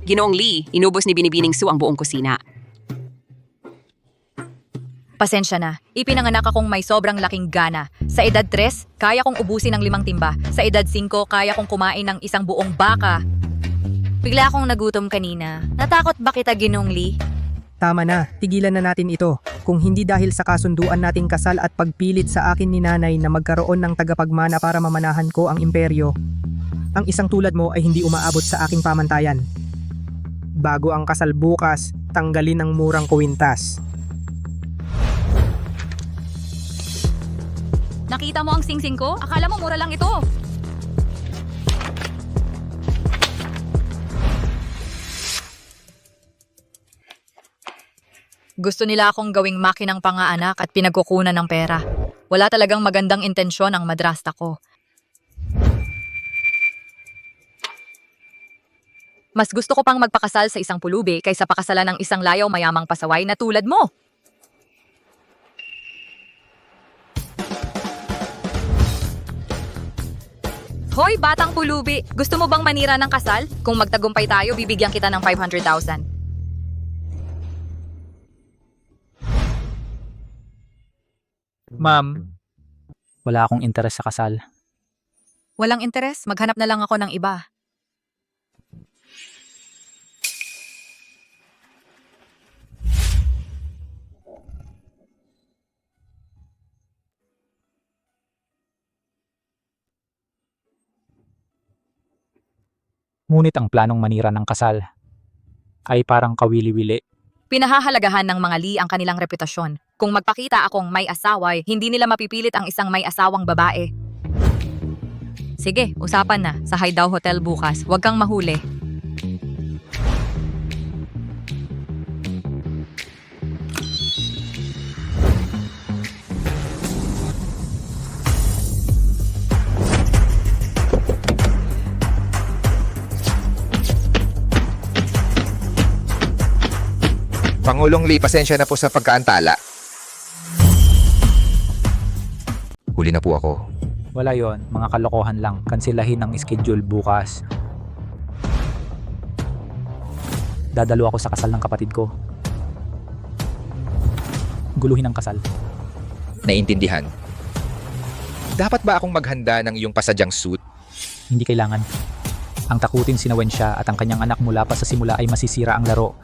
Ginoong Lee, inubos ni Binibining Su ang buong kusina. Pasensya na. Ipinanganak akong may sobrang laking gana. Sa edad 3, kaya kong ubusin ng 5 timba. Sa edad 5, kaya kong kumain ng isang buong baka. Bigla akong nagutom kanina. Natakot ba kita, Ginoong Lee? Tama na, tigilan na natin ito. Kung hindi dahil sa kasunduan nating kasal at pagpilit sa akin ni nanay na magkaroon ng tagapagmana para mamanahan ko ang imperyo, ang isang tulad mo ay hindi umaabot sa aking pamantayan. Bago ang kasal bukas, tanggalin ang murang kuwintas. Nakita mo ang singsing ko? Akala mo mura lang ito. Gusto nila akong gawing makinang pangaanak at pinagkukunan ng pera. Wala talagang magandang intensyon ang madrasta ko. Mas gusto ko pang magpakasal sa isang pulubi kaysa pakasalan ng isang layaw mayamang pasaway na tulad mo. Hoy, batang pulubi! Gusto mo bang manira ng kasal? Kung magtagumpay tayo, bibigyan kita ng 500,000. Ma'am, wala akong interes sa kasal. Walang interes, maghanap na lang ako ng iba. Ngunit ang planong manira ng kasal ay parang kawili-wili. Pinahahalagahan ng mga Lee ang kanilang reputasyon. Kung magpakita akong may asaway, hindi nila mapipilit ang isang may asawang babae. Sige, usapan na. Sa Hideout Hotel bukas. Huwag kang mahuli. Pangulong Lee, pasensya na po sa pagkaantala. Huli na po ako. Wala yon, mga kalokohan lang. Kansilahin ang schedule bukas. Dadalo ako sa kasal ng kapatid ko. Guluhin ang kasal. Naiintindihan. Dapat ba akong maghanda ng iyong pasadyang suit? Hindi kailangan. Ang takutin si Nawensha at ang kanyang anak mula pa sa simula ay masisira ang laro.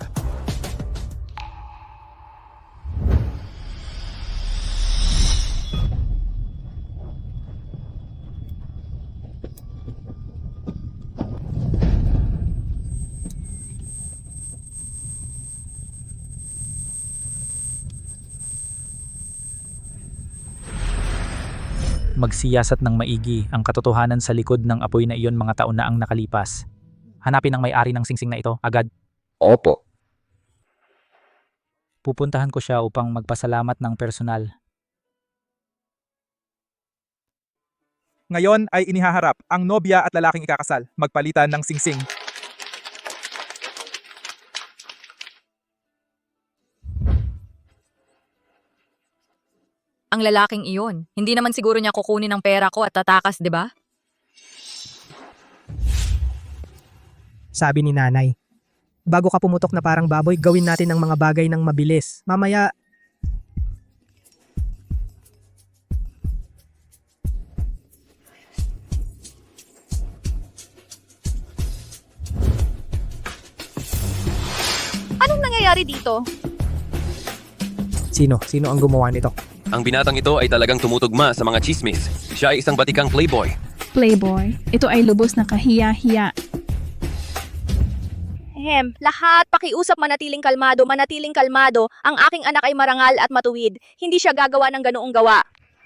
Magsiyasat ng maigi ang katotohanan sa likod ng apoy na iyon mga taon na ang nakalipas. Hanapin ang may-ari ng singsing na ito agad. Opo. Pupuntahan ko siya upang magpasalamat ng personal. Ngayon ay inihaharap ang nobya at lalaking ikakasal, magpalitan ng singsing. Ang lalaking iyon, hindi naman siguro niya kukunin ang pera ko at tatakas, di ba? Sabi ni nanay. Bago ka pumutok na parang baboy, gawin natin ang mga bagay ng mabilis. Mamaya, Anong nangyayari dito? sino ang gumawa nito? Ang binatang ito ay talagang tumutugma sa mga chismis. Siya ay isang batikang playboy. Playboy, ito ay lubos na kahiya-hiya. Lahat pakiusap manatiling kalmado. Ang aking anak ay marangal at matuwid. Hindi siya gagawa ng ganoong gawa.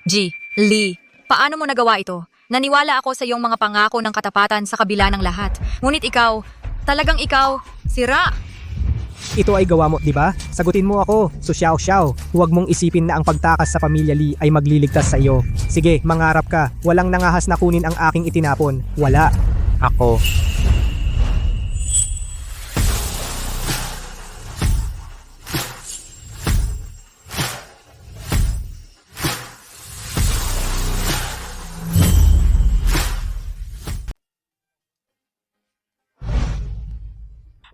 G. Lee, paano mo nagawa ito? Naniwala ako sa iyong mga pangako ng katapatan sa kabila ng lahat. Ngunit ikaw, talagang ikaw, sira. Ito ay gawa mo, di ba? Sagutin mo ako, so xiao. Huwag mong isipin na ang pagtakas sa pamilya Lee ay magliligtas sa iyo. Sige, mangarap ka. Walang nangahas na kunin ang aking itinapon. Wala. Ako,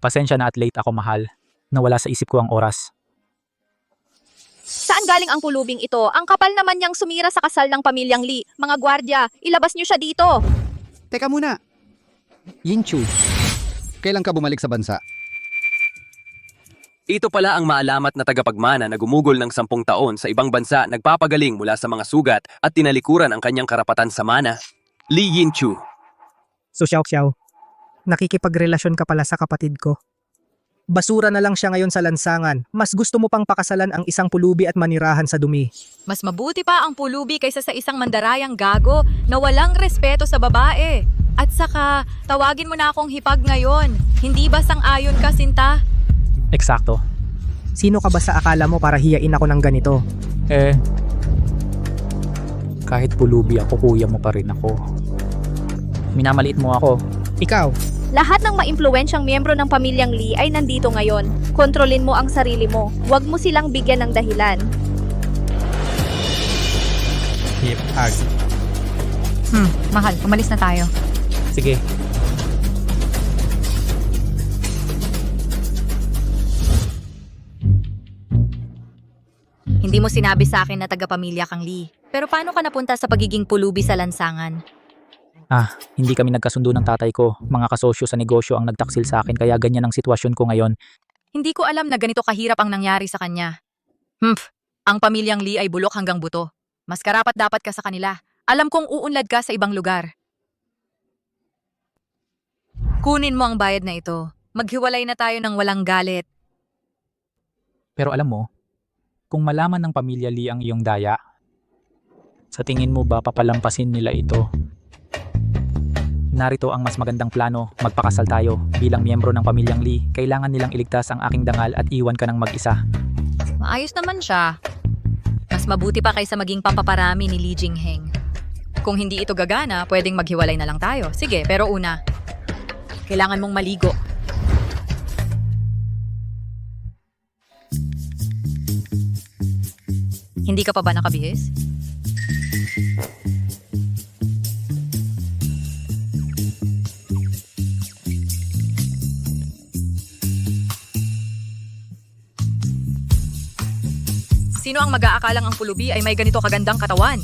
Pasensya na at late ako, mahal. Nawala sa isip ko ang oras. Saan galing ang pulubing ito? Ang kapal naman niyang sumira sa kasal ng pamilyang Lee. Mga gwardya, ilabas niyo siya dito. Teka muna. Yinchu, kailan ka bumalik sa bansa? Ito pala ang maalamat na tagapagmana na gumugol ng 10 taon sa ibang bansa, nagpapagaling mula sa mga sugat at tinalikuran ang kanyang karapatan sa mana. Li Yinchu. So Xiao Xiao, nakikipagrelasyon ka pala sa kapatid ko. Basura na lang siya ngayon sa lansangan. Mas gusto mo pang pakasalan ang isang pulubi at manirahan sa dumi. Mas mabuti pa ang pulubi kaysa sa isang mandarayang gago na walang respeto sa babae. At saka, tawagin mo na akong hipag ngayon. Hindi ba sang-ayon ka, Sinta? Eksakto. Sino ka ba sa akala mo para hiyain ako ng ganito? Kahit pulubi ako, kuya mo pa rin ako. Minamaliit mo ako. Ikaw, Lahat ng maimpluwensyang miyembro ng pamilyang Lee ay nandito ngayon. Kontrolin mo ang sarili mo. Huwag mo silang bigyan ng dahilan. Mahal, umalis na tayo. Sige. Hindi mo sinabi sa akin na taga-pamilya kang Lee. Pero paano ka napunta sa pagiging pulubi sa lansangan? Hindi kami nagkasundo ng tatay ko. Mga kasosyo sa negosyo ang nagtaksil sa akin kaya ganyan ang sitwasyon ko ngayon. Hindi ko alam na ganito kahirap ang nangyari sa kanya. Ang pamilyang Lee ay bulok hanggang buto. Mas karapat dapat ka sa kanila. Alam kong uunlad ka sa ibang lugar. Kunin mo ang bayad na ito. Maghiwalay na tayo ng walang galit. Pero alam mo, kung malaman ng pamilya Lee ang iyong daya, sa tingin mo ba papalampasin nila ito? Narito ang mas magandang plano, magpakasal tayo. Bilang miyembro ng pamilyang Lee, kailangan nilang iligtas ang aking dangal at iwan ka ng mag-isa. Maayos naman siya. Mas mabuti pa kaysa maging pampaparami ni Li Jingheng. Kung hindi ito gagana, pwedeng maghiwalay na lang tayo. Sige, pero una, kailangan mong maligo. Hindi ka pa ba nakabihis? Sino ang mag-aakalang ang pulubi ay may ganito kagandang katawan?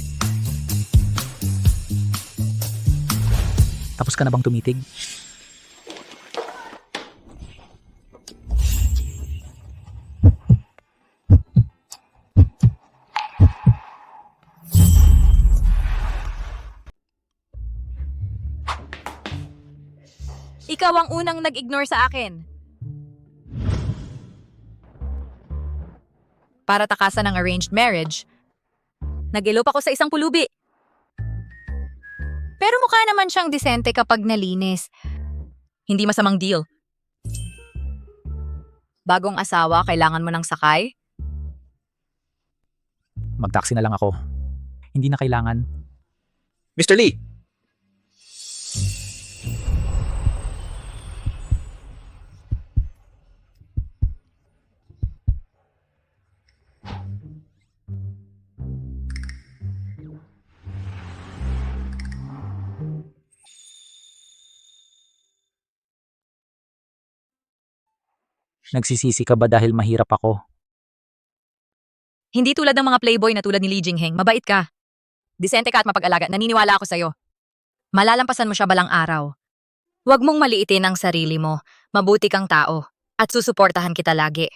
Tapos ka na bang tumitig? Ikaw ang unang nag-ignore sa akin. Para takasan ng arranged marriage, nag-elope ako sa isang pulubi. Pero mukha naman siyang disente kapag nalinis. Hindi masamang deal. Bagong asawa, kailangan mo ng sakay? Mag-taxi na lang ako. Hindi na kailangan. Mr. Lee, Nagsisisi ka ba dahil mahirap ako? Hindi tulad ng mga playboy na tulad ni Li Jingheng, mabait ka. Disente ka at mapag-alaga, naniniwala ako sa'yo. Malalampasan mo siya balang araw. Huwag mong maliitin ang sarili mo, mabuti kang tao, at susuportahan kita lagi.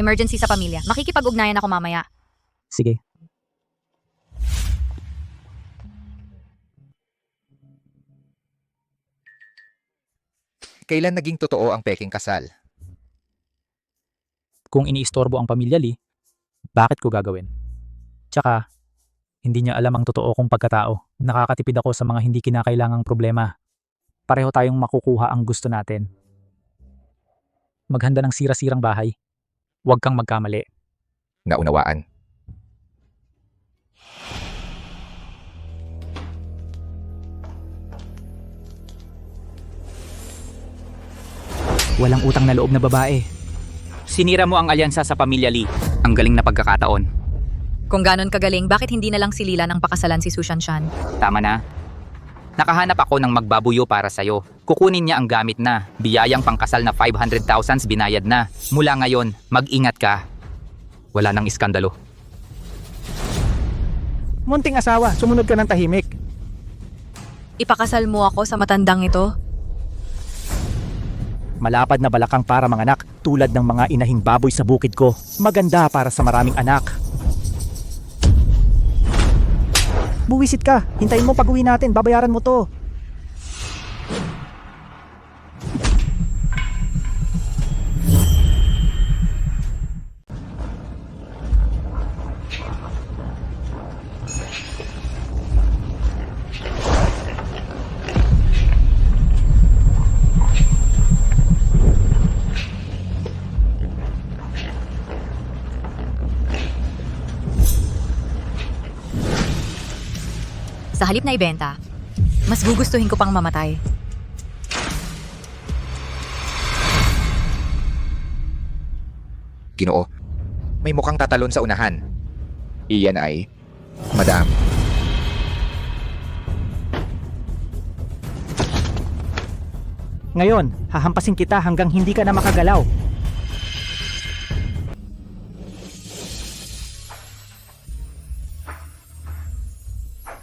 Emergency sa pamilya, makikipag-ugnayan ako mamaya. Sige. kailan naging totoo ang peking kasal? Kung iniistorbo ang pamilya Lee, bakit ko gagawin? Tsaka, hindi niya alam ang totoo kong pagkatao. Nakakatipid ako sa mga hindi kinakailangang problema. Pareho tayong makukuha ang gusto natin. Maghanda ng sira-sirang bahay. Huwag kang magkamali. Naunawaan. Walang utang na loob na babae. Sinira mo ang alyansa sa pamilya Lee. Ang galing na pagkakataon. Kung ganon kagaling, bakit hindi na lang si Lila nang pakasalan si Su Shanshan? Tama na. Nakahanap ako ng magbabuyo para sa'yo. Kukunin niya ang gamit na. Biyayang pangkasal na 500,000 binayad na. Mula ngayon, mag-ingat ka. Wala nang iskandalo. Munting asawa, sumunod ka ng tahimik. Ipakasal mo ako sa matandang ito? Malapad na balakang para manganak, tulad ng mga inahing baboy sa bukid ko. Maganda para sa maraming anak. Buwisit ka. Hintayin mo pag-uwi natin. Babayaran mo to. Sa halip na ibenta, mas gugustuhin ko pang mamatay. Ginoo, may mukhang tatalon sa unahan. Iyan ay, Madam. Ngayon, hahampasin kita hanggang hindi ka na makagalaw.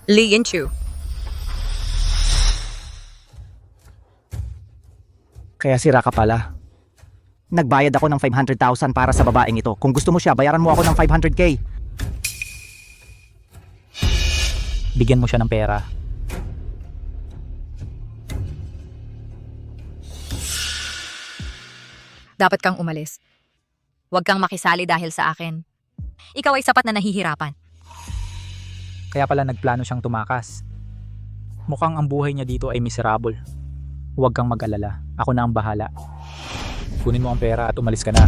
Li Yinchu. Kaya sira ka pala. Nagbayad ako ng 500,000 para sa babaeng ito. Kung gusto mo siya, bayaran mo ako ng 500k. Bigyan mo siya ng pera. Dapat kang umalis. Huwag kang makisali dahil sa akin. Ikaw ay sapat na nahihirapan. Kaya pala nagplano siyang tumakas. Mukhang ang buhay niya dito ay miserable. Huwag kang mag-alala. Ako na ang bahala. Kunin mo ang pera at umalis ka na.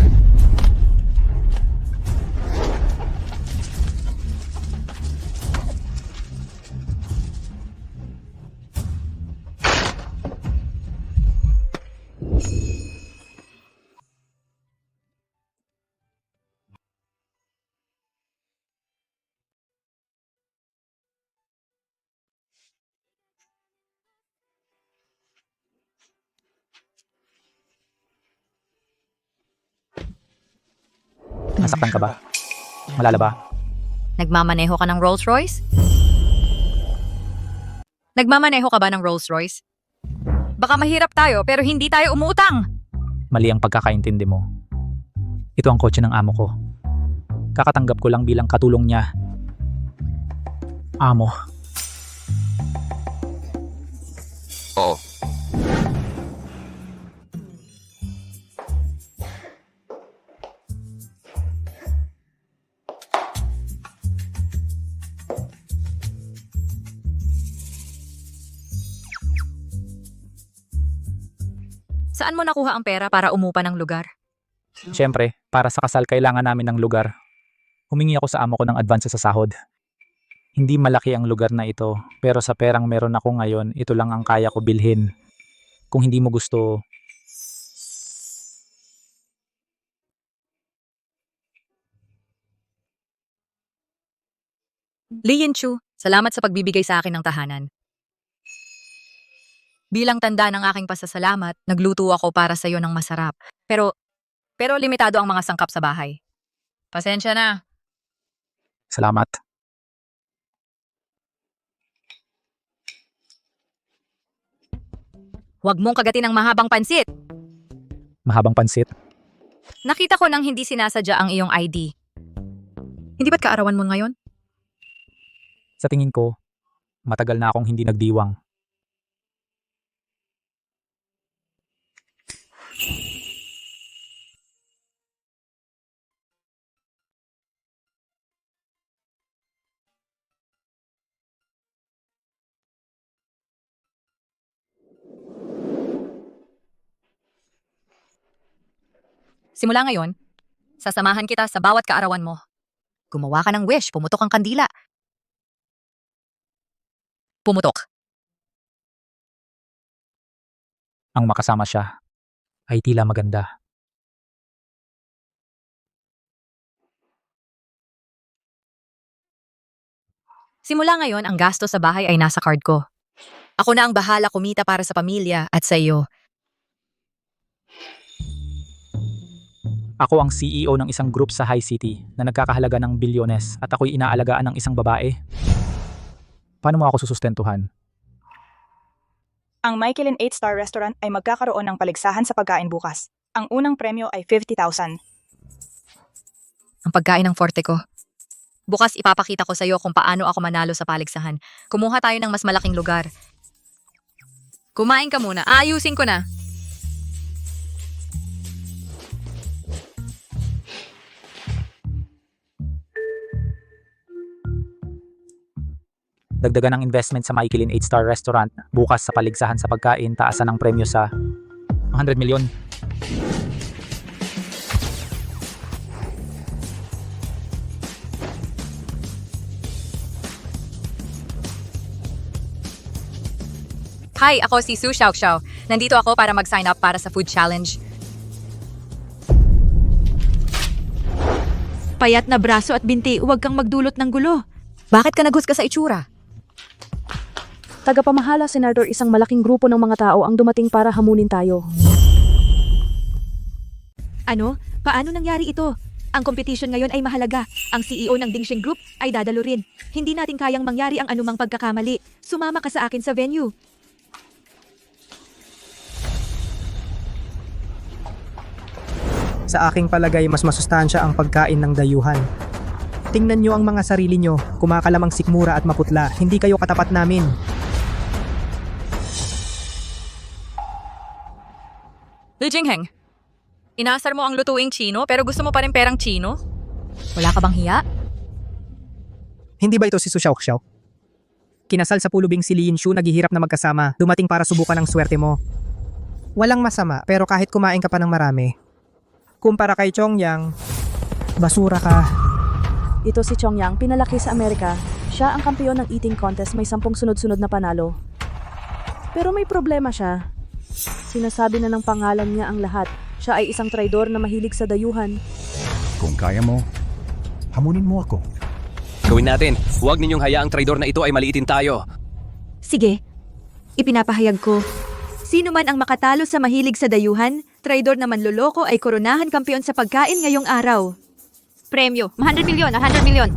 Nasaktan ka ba? Malala ba? Nagmamaneho ka ng Rolls Royce? Nagmamaneho ka ba ng Rolls Royce? Baka mahirap tayo pero hindi tayo umuutang. Mali ang pagkakaintindi mo. Ito ang kotse ng amo ko. Kakatanggap ko lang bilang katulong niya. Amo. Oo. Saan mo nakuha ang pera para umupa ng lugar? Siyempre, para sa kasal kailangan namin ng lugar. Humingi ako sa amo ko ng advance sa sahod. Hindi malaki ang lugar na ito, pero sa perang meron ako ngayon, ito lang ang kaya ko bilhin. Kung hindi mo gusto, Li Yinchu, salamat sa pagbibigay sa akin ng tahanan. Bilang tanda ng aking pasasalamat, nagluto ako para sa iyo ng masarap. Pero limitado ang mga sangkap sa bahay. Pasensya na. salamat. Huwag mong kagatin ng mahabang pansit. Mahabang pansit. Nakita ko nang hindi sinasadya ang iyong ID. Hindi ba't kaarawan mo ngayon? Sa tingin ko, matagal na akong hindi nagdiwang. Simula ngayon, sasamahan kita sa bawat kaarawan mo. Gumawa ka ng wish, pumutok ang kandila. Pumutok. Ang makasama siya ay tila maganda. Simula ngayon, ang gasto sa bahay ay nasa card ko. Ako na ang bahala kumita para sa pamilya at sa iyo. Ako ang CEO ng isang group sa High City na nagkakahalaga ng bilyones at ako'y inaalagaan ng isang babae. Paano mo ako susustentuhan? Ang Michelin 8-star restaurant ay magkakaroon ng paligsahan sa pagkain bukas. Ang unang premyo ay 50,000. Ang pagkain ng forte ko. Bukas ipapakita ko sa iyo kung paano ako manalo sa paligsahan. Kumuha tayo ng mas malaking lugar. Kumain ka muna. Aayusin ko na. Dagdagan ng investment sa Michelin 8-star restaurant. Bukas sa paligsahan sa pagkain, taasan ng premyo sa 100 milyon. Hi, ako si Su Xiaoxiao. Nandito ako para mag-sign up para sa food challenge. Payat na braso at binti, huwag kang magdulot ng gulo. Bakit ka naghusga sa itsura? Tagapamahala, Senador, isang malaking grupo ng mga tao ang dumating para hamunin tayo. Ano? Paano nangyari ito? Ang competition ngayon ay mahalaga. Ang CEO ng Dingxing Group ay dadalo rin. Hindi natin kayang mangyari ang anumang pagkakamali. Sumama ka sa akin sa venue. Sa aking palagay, mas masustansya ang pagkain ng dayuhan. Tingnan nyo ang mga sarili nyo, kumakalamang sikmura at maputla. Hindi kayo katapat namin. Li Jingheng, inaasar mo ang lutuing Chino pero gusto mo pa rin perang Chino? Wala ka bang hiya? Hindi ba ito si Su Xiaoxiao? Kinasal sa pulubing si Lin Shu, naghihirap na magkasama, dumating para subukan ang swerte mo. Walang masama, pero kahit kumain ka pa ng marami. Kumpara kay Chongyang, basura ka. Ito si Chongyang, pinalaki sa Amerika. Siya ang kampeon ng eating contest, may 10 sunod-sunod na panalo. Pero may problema siya. Sinasabi na ng pangalan niya ang lahat. Siya ay isang traidor na mahilig sa dayuhan. Kung kaya mo, hamunin mo ako. Gawin natin. Huwag ninyong hayaang traidor na ito ay maliitin tayo. Sige, ipinapahayag ko. Sino man ang makatalo sa mahilig sa dayuhan, traidor na manloloko ay koronahan kampeon sa pagkain ngayong araw. Premyo, 100 milyon, 100 milyon.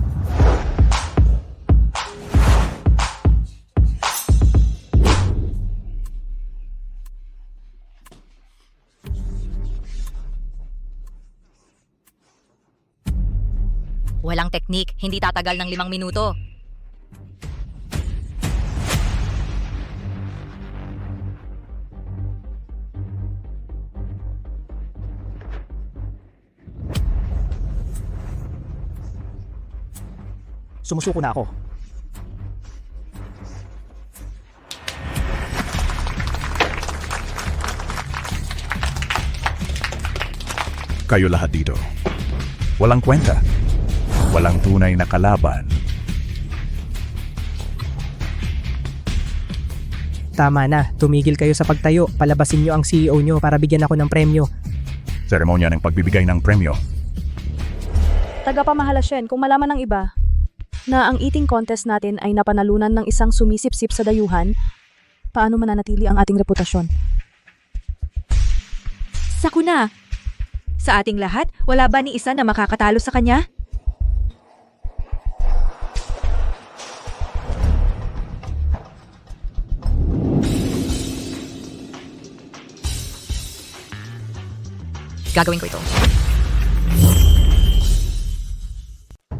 Walang teknik, hindi tatagal ng 5 minuto. Sumusuko na ako. Kayo lahat dito. Walang kwenta. Walang tunay na kalaban. Tama na, tumigil kayo sa pagtayo. Palabasin nyo ang CEO nyo para bigyan ako ng premyo. Seremonya ng pagbibigay ng premyo. Tagapamahala Shen, kung malaman ng iba na ang eating contest natin ay napanalunan ng isang sumisip-sip sa dayuhan, paano mananatili ang ating reputasyon? Sakuna! Sa ating lahat, wala ba ni isa na makakatalo sa kanya? Gagawin ko ito.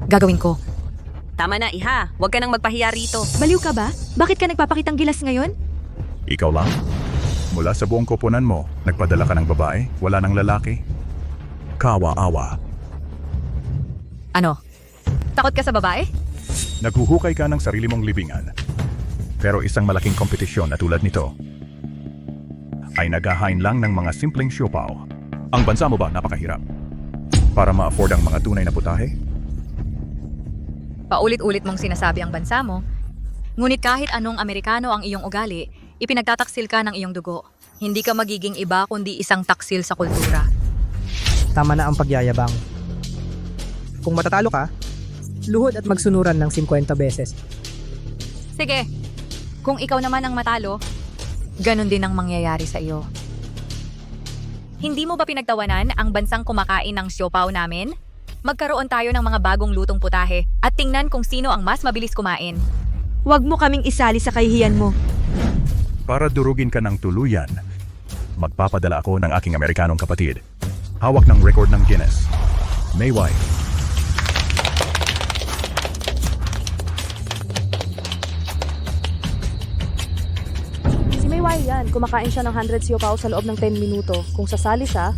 Gagawin ko. Tama na, Iha. Huwag ka nang magpahiya rito. Baliw ka ba? Bakit ka nagpapakitang gilas ngayon? Ikaw lang? Mula sa buong koponan mo, nagpadala ka ng babae, wala ng lalaki? Kawa-awa. Ano? Takot ka sa babae? Naghuhukay ka ng sarili mong libingan. Pero isang malaking kompetisyon na tulad nito ay naghahain lang ng mga simpleng siopaw. Ang bansa mo ba napakahirap? Para ma-afford ang mga tunay na putahe? Paulit-ulit mong sinasabi ang bansa mo. Ngunit kahit anong Amerikano ang iyong ugali, ipinagtataksil ka ng iyong dugo. Hindi ka magiging iba kundi isang taksil sa kultura. Tama na ang pagyayabang. Kung matatalo ka, luhod at magsunuran ng 50 beses. Sige, Kung ikaw naman ang matalo, ganun din ang mangyayari sa iyo. Hindi mo ba pinagtawanan ang bansang kumakain ng siopaw namin? Magkaroon tayo ng mga bagong lutong putahe at tingnan kung sino ang mas mabilis kumain. Huwag mo kaming isali sa kahihiyan mo. Para durugin ka ng tuluyan, magpapadala ako ng aking Amerikanong kapatid. Hawak ng record ng Guinness. Mayway. Si Mayway yan, kumakain siya ng 100 siopaw sa loob ng 10 minuto. Kung sasali siya,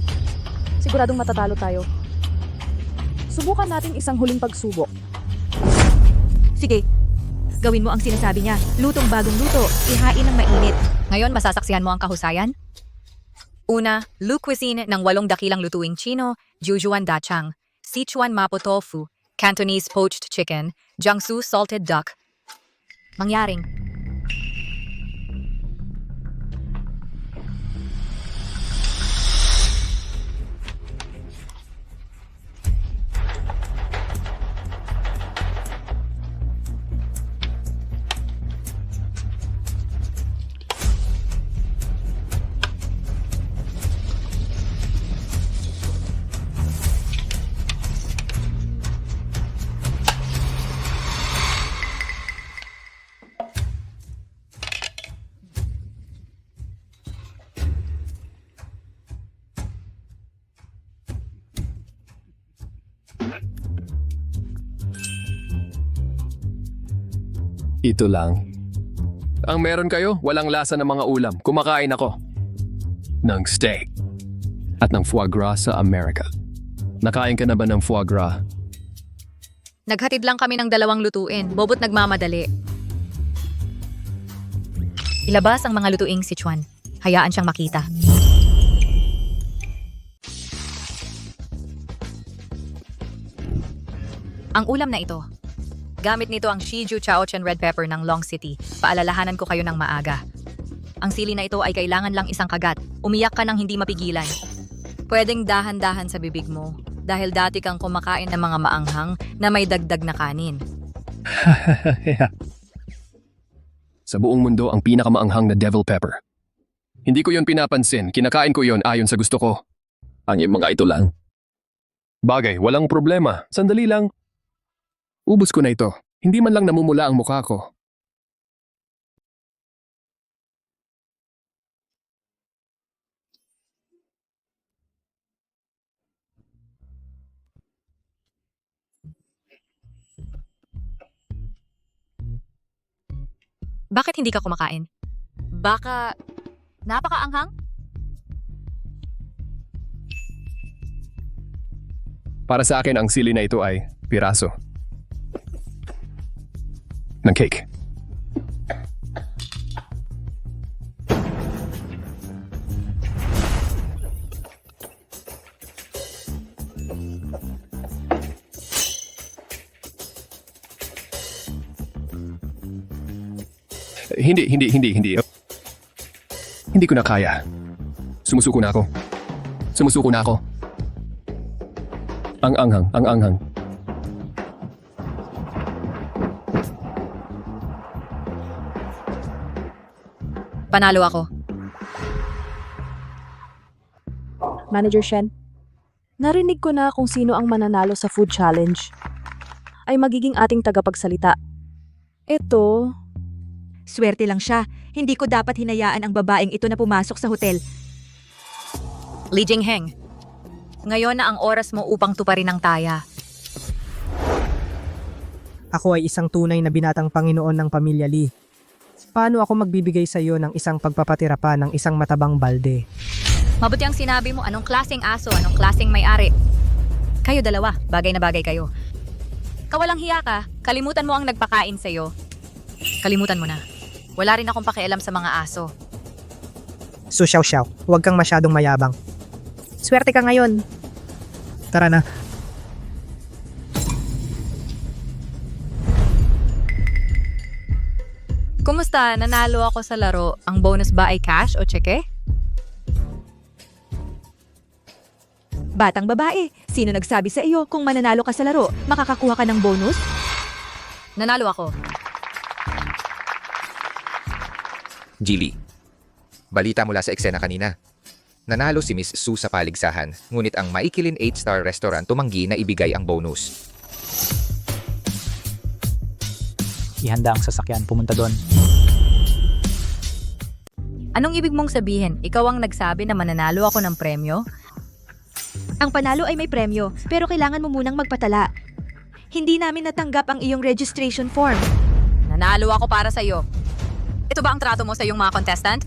siguradong matatalo tayo. Subukan natin isang huling pagsubok. Sige, gawin mo ang sinasabi niya. Lutong bagong luto, ihain ng mainit. Ngayon, masasaksihan mo ang kahusayan? Una, Lu Cuisine ng 8 dakilang lutuing Chino, Jujuan Dachang, Sichuan Mapo Tofu, Cantonese Poached Chicken, Jiangsu Salted Duck. Mangyaring. Ito lang. Ang meron kayo, walang lasa ng mga ulam. Kumakain ako ng steak at ng foie gras sa Amerika. Nakain ka na ba ng foie gras? Naghatid lang kami ng 2 lutuin, bobot nagmamadali. Ilabas ang mga lutuing Sichuan. Hayaan siyang makita. Ang ulam na ito. Gamit nito ang Shiju Chaochen Red Pepper ng Long City. Paalalahanan ko kayo ng maaga. Ang sili na ito ay kailangan lang isang kagat. Umiyak ka ng hindi mapigilan. Pwedeng dahan-dahan sa bibig mo dahil dati kang kumakain ng mga maanghang na may dagdag na kanin. Sa buong mundo, ang pinakamaanghang na devil pepper. Hindi ko yon pinapansin. Kinakain ko yon ayon sa gusto ko. Ang mga ito lang. Bagay, walang problema. Sandali lang. Ubus ko na ito. Hindi man lang namumula ang mukha ko. Bakit hindi ka kumakain? Baka napakaanghang? Para sa akin, ang sili na ito ay piraso ng cake. Hindi. Hindi ko na kaya. Sumusuko na ako. Ang anghang. Panalo ako. Manager Shen, narinig ko na kung sino ang mananalo sa food challenge. Ay magiging ating tagapagsalita. Ito, Swerte lang siya. Hindi ko dapat hinayaan ang babaeng ito na pumasok sa hotel. Li Jingheng, ngayon na ang oras mo upang tuparin ang taya. Ako ay isang tunay na binatang Panginoon ng pamilya Lee. Paano ako magbibigay sa iyo ng isang pagpapatira pa ng isang matabang balde? Mabuti ang sinabi mo, anong klaseng aso, anong klaseng may-ari. Kayo dalawa, bagay na bagay kayo. Kawalang hiya ka, kalimutan mo ang nagpakain sa'yo. Kalimutan mo na. Wala rin akong pakialam sa mga aso. So Xiao, huwag kang masyadong mayabang. Swerte ka ngayon. Tara na. Kumusta? Nanalo ako sa laro. Ang bonus ba ay cash o tseke? Batang babae, sino nagsabi sa iyo kung mananalo ka sa laro, makakakuha ka ng bonus? Nanalo ako. Gili. Balita mula sa eksena kanina. Nanalo si Miss Sue sa paligsahan, ngunit ang Maikilin 8-star restaurant tumanggi na ibigay ang bonus. Ihanda ang sasakyan, pumunta doon. Anong ibig mong sabihin? Ikaw ang nagsabi na mananalo ako ng premyo? Ang panalo ay may premyo, pero kailangan mo munang magpatala. Hindi namin natanggap ang iyong registration form. Nanalo ako para sa'yo. Ito ba ang trato mo sa iyong mga contestant?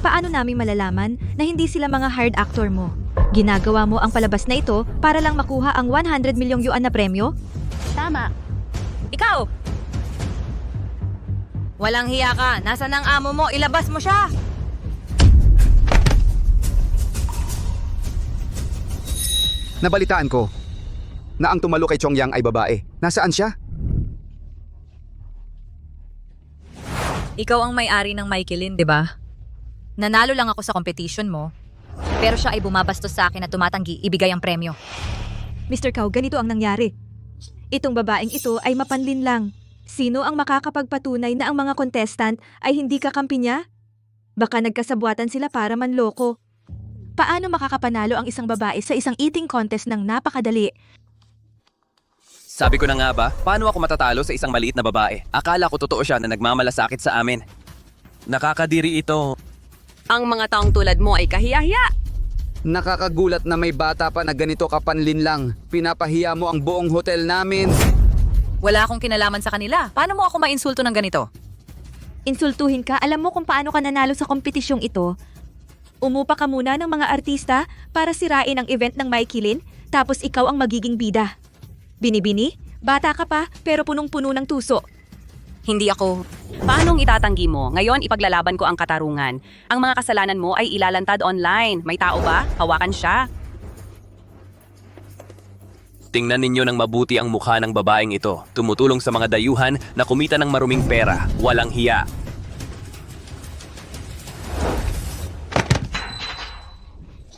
Paano namin malalaman na hindi sila mga hard actor mo? Ginagawa mo ang palabas na ito para lang makuha ang 100 milyong yuan na premyo? Tama. Ikaw! Walang hiya ka. Nasaan ang amo mo? Ilabas mo siya! Nabalitaan ko na ang tumalo kay Chongyang ay babae. Nasaan siya? Ikaw ang may-ari ng Maikilin, di ba? Nanalo lang ako sa competition mo, pero siya ay bumabastos sa akin at tumatanggi ibigay ang premyo. Mr. Kao, ganito ang nangyari. Itong babaeng ito ay mapanlin lang. Sino ang makakapagpatunay na ang mga contestant ay hindi kakampi niya? Baka nagkasabwatan sila para manloko. Paano makakapanalo ang isang babae sa isang eating contest ng napakadali? Sabi ko na nga ba, paano ako matatalo sa isang maliit na babae? Akala ko totoo siya na nagmamalasakit sa amin. Nakakadiri ito. Ang mga taong tulad mo ay kahiya-hiya. Nakakagulat na may bata pa na ganito kapanlin lang. Pinapahiya mo ang buong hotel namin. Wala akong kinalaman sa kanila. Paano mo ako mainsulto ng ganito? Insultuhin ka, alam mo kung paano ka nanalo sa kompetisyong ito? Umupa ka muna ng mga artista para sirain ang event ng Maikilin, tapos ikaw ang magiging bida. Binibini? Bata ka pa, pero punong-puno ng tuso. Hindi ako. Paanong itatanggi mo? Ngayon ipaglalaban ko ang katarungan. Ang mga kasalanan mo ay ilalantad online. May tao ba? Hawakan siya. Tingnan ninyo ng mabuti ang mukha ng babaeng ito. Tumutulong sa mga dayuhan na kumita ng maruming pera. Walang hiya.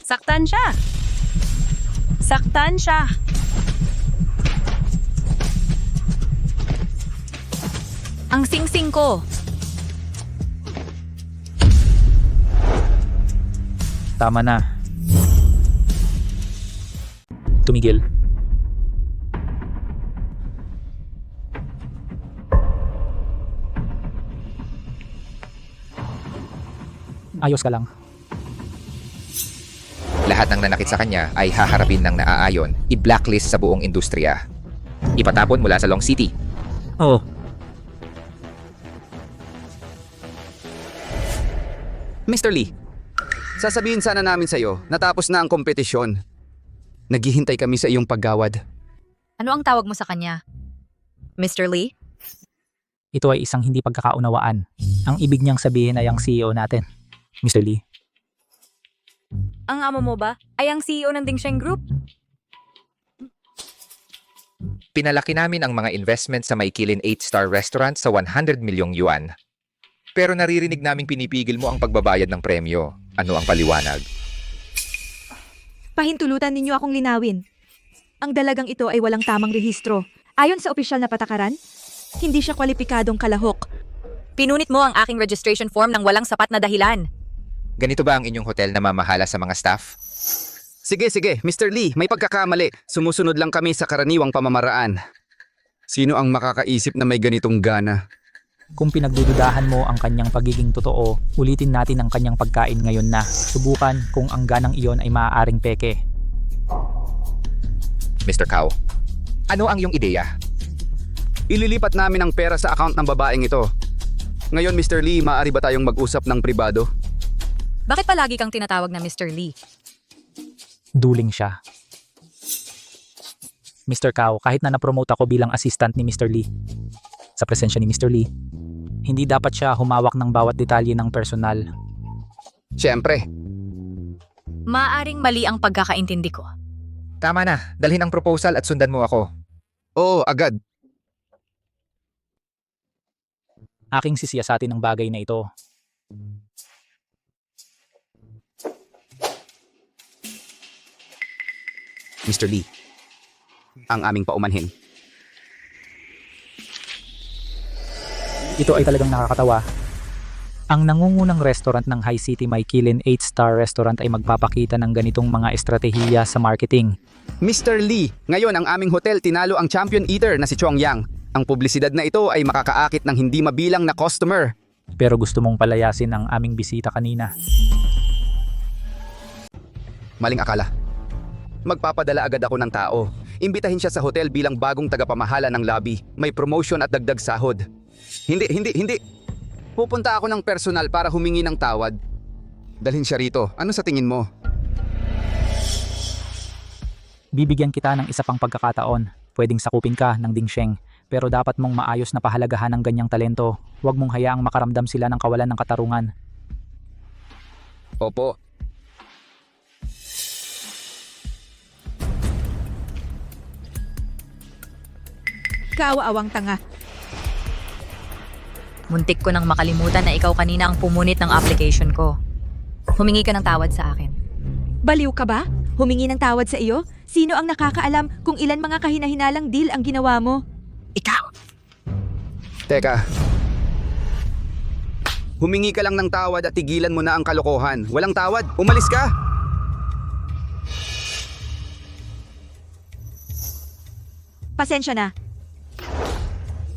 Saktan siya. Saktan siya. Ang sing-sing ko. Tama na. Tumigil. Ayos ka lang. Lahat ng nanakit sa kanya ay haharapin ng naaayon, i-blacklist sa buong industriya. Ipatapon mula sa Long City. Oo. Mr. Lee, sasabihin sana namin sa iyo, natapos na ang kompetisyon. Naghihintay kami sa iyong paggawad. Ano ang tawag mo sa kanya? Mr. Lee? Ito ay isang hindi pagkakaunawaan. Ang ibig niyang sabihin ay ang CEO natin, Mr. Lee. Ang amo mo ba ay ang CEO ng Dingsheng Group? Pinalaki namin ang mga investment sa Maikilin 8-star restaurant sa 100 milyong yuan. Pero naririnig naming pinipigil mo ang pagbabayad ng premyo. Ano ang paliwanag? Pahintulutan ninyo akong linawin. Ang dalagang ito ay walang tamang rehistro. Ayon sa opisyal na patakaran, hindi siya kwalipikadong kalahok. Pinunit mo ang aking registration form ng walang sapat na dahilan. Ganito ba ang inyong hotel na mamahala sa mga staff? Sige, Mr. Lee, may pagkakamali. Sumusunod lang kami sa karaniwang pamamaraan. Sino ang makakaisip na may ganitong gana? Kung pinagdududahan mo ang kanyang pagiging totoo, ulitin natin ang kanyang pagkain ngayon na. Subukan kung ang ganang iyon ay maaaring peke. Mr. Kao, ano ang iyong ideya? Ililipat namin ang pera sa account ng babaeng ito. Ngayon, Mr. Lee, maaari ba tayong mag-usap ng pribado? Bakit palagi kang tinatawag na Mr. Lee? Duling siya. Mr. Kao, kahit na napromote ako bilang assistant ni Mr. Lee, sa presensya ni Mr. Lee, hindi dapat siya humawak ng bawat detalye ng personal. Siyempre. Maaring mali ang pagkakaintindi ko. Tama na, dalhin ang proposal at sundan mo ako. Oo, agad. Aking sisiyasatin ang bagay na ito. Mr. Lee, ang aming paumanhin. Ito ay talagang nakakatawa. Ang nangungunang restaurant ng High City Maykilin 8-star restaurant ay magpapakita ng ganitong mga estratehiya sa marketing. Mr. Lee, ngayon ang aming hotel tinalo ang champion eater na si Chong Yang. Ang publisidad na ito ay makakaakit ng hindi mabilang na customer. Pero gusto mong palayasin ang aming bisita kanina. Maling akala. Magpapadala agad ako ng tao. Imbitahin siya sa hotel bilang bagong tagapamahala ng lobby. May promotion at dagdag sahod. Hindi. Pupunta ako ng personal para humingi ng tawad. Dalhin siya rito. Ano sa tingin mo? Bibigyan kita ng isa pang pagkakataon. Pwedeng sakupin ka ng dingsheng. Pero dapat mong maayos na pahalagahan ng ganyang talento. Huwag mong hayaang makaramdam sila ng kawalan ng katarungan. Opo. Kaawa-awang tanga. Muntik ko nang makalimutan na ikaw kanina ang pumunit ng application ko. Humingi ka ng tawad sa akin. Baliw ka ba? Humingi ng tawad sa iyo? Sino ang nakakaalam kung ilan mga kahinahinalang deal ang ginawa mo? Ikaw! Teka. Humingi ka lang ng tawad at tigilan mo na ang kalokohan. Walang tawad. Umalis ka! Pasensya na.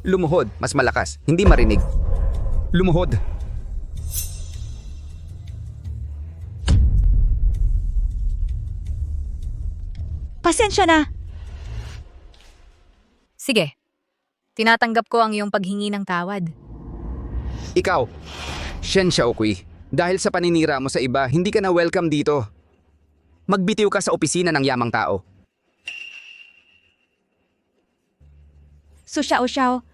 Lumuhod. Mas malakas. Hindi marinig. Lumuhod. Pasensya na. Sige. Tinatanggap ko ang iyong paghingi ng tawad. Ikaw, Shen Xiaokui, dahil sa paninira mo sa iba, hindi ka na welcome dito. Magbitiw ka sa opisina ng yamang tao. So Xiao,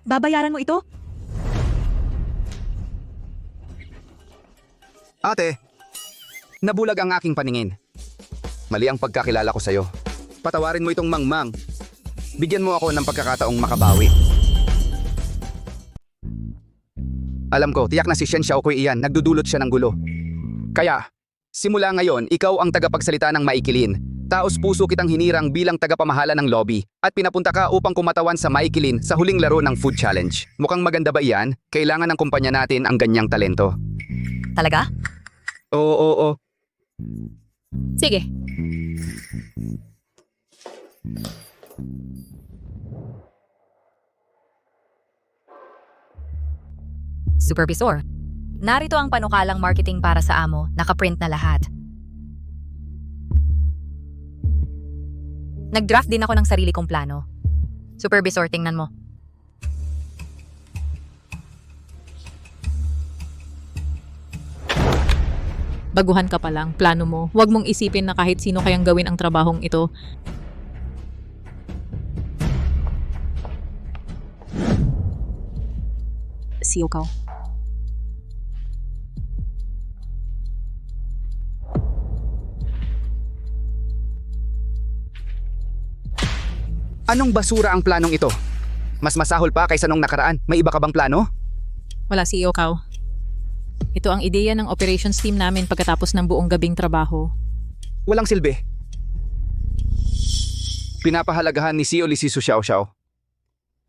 babayaran mo ito? Ate, nabulag ang aking paningin. Mali ang pagkakilala ko sa'yo. Patawarin mo itong mangmang. Bigyan mo ako ng pagkakataong makabawi. Alam ko, tiyak na si Shen Xiaokui iyan, nagdudulot siya ng gulo. Kaya, simula ngayon, ikaw ang tagapagsalita ng Maykilin. Taos puso kitang hinirang bilang tagapamahala ng lobby at pinapunta ka upang kumatawan sa Maykilin sa huling laro ng Food Challenge. Mukhang maganda ba iyan? Kailangan ng kumpanya natin ang ganyang talento. Talaga? Oo. Sige. Supervisor, narito ang panukalang marketing para sa amo. Nakaprint na lahat. Nag-draft din ako ng sarili kong plano. Supervisor, tingnan mo. Baguhan ka pa lang, plano mo. Huwag mong isipin na kahit sino kayang gawin ang trabahong ito. Siyokaw. Anong basura ang planong ito? Mas masahol pa kaysa nung nakaraan. May iba ka bang plano? Wala, Siyokaw. Ito ang ideya ng operations team namin pagkatapos ng buong gabing trabaho. Walang silbi. Pinapahalagahan ni CEO Lee si Su Xiao.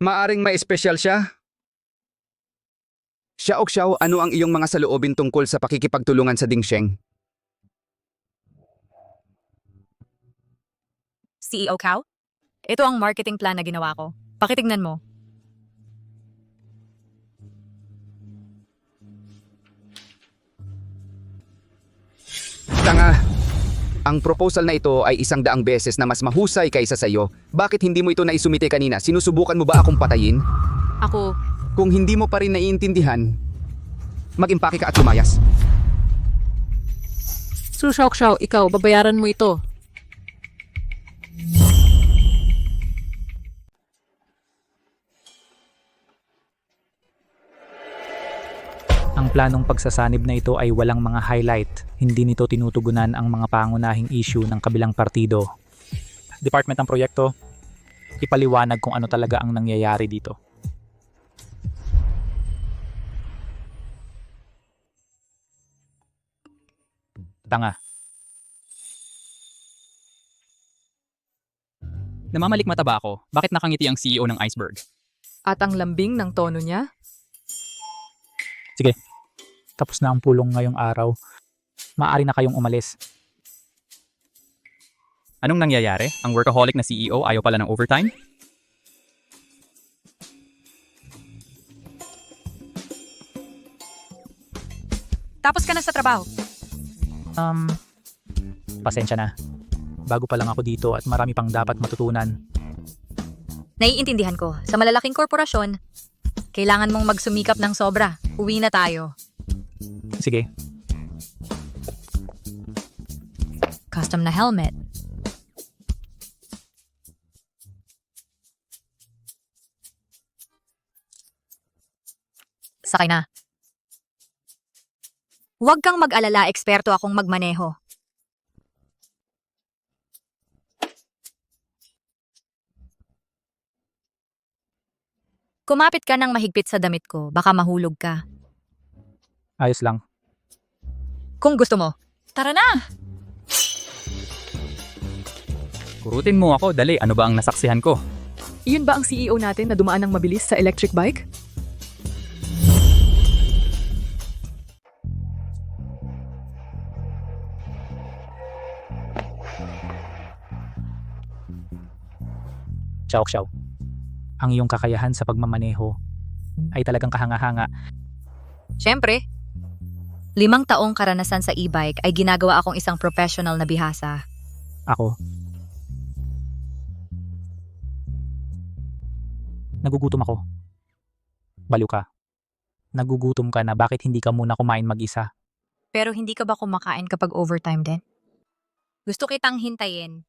Maaring may espesyal siya? Xiao, ano ang iyong mga saloobin tungkol sa pakikipagtulungan sa Dingsheng? CEO Cao? Ito ang marketing plan na ginawa ko. Pakitignan mo. Tanga! Ang proposal na ito ay 100 beses na mas mahusay kaysa sa iyo. Bakit hindi mo ito naisumite kanina? Sinusubukan mo ba akong patayin? Ako, Kung hindi mo pa rin naiintindihan, mag-impake ka at lumayas. Su Xiao, ikaw, babayaran mo ito. Ang planong pagsasanib na ito ay walang mga highlight. Hindi nito tinutugunan ang mga pangunahing issue ng kabilang partido. Department ng Proyekto, ipaliwanag kung ano talaga ang nangyayari dito. Tanga. Namamalikmata ba ako? Bakit nakangiti ang CEO ng Iceberg? At ang lambing ng tono niya? Sige, Tapos na ang pulong ngayong araw. Maaari na kayong umalis. Anong nangyayari? Ang workaholic na CEO ayaw pala ng overtime? Tapos ka na sa trabaho. Pasensya na. Bago pa lang ako dito at marami pang dapat matutunan. Naiintindihan ko, sa malalaking korporasyon, kailangan mong magsumikap ng sobra. Uwi na tayo. Sige, Custom na helmet. Sakay na. Huwag kang mag-alala, eksperto akong magmaneho. Kumapit ka ng mahigpit sa damit ko, baka mahulog ka. ayos lang. Kung gusto mo. Tara na! Kurutin mo ako, dali. Ano ba ang nasaksihan ko? Iyon ba ang CEO natin na dumaan ng mabilis sa electric bike? Xiao Xiao. Ang iyong kakayahan sa pagmamaneho ay talagang kahanga-hanga. Siyempre. 5 taong karanasan sa e-bike ay ginagawa akong isang professional na bihasa. Ako. Nagugutom ako. Baliw ka. Nagugutom ka na, bakit hindi ka muna kumain mag-isa? Pero hindi ka ba kumakain kapag overtime din? Gusto kitang hintayin.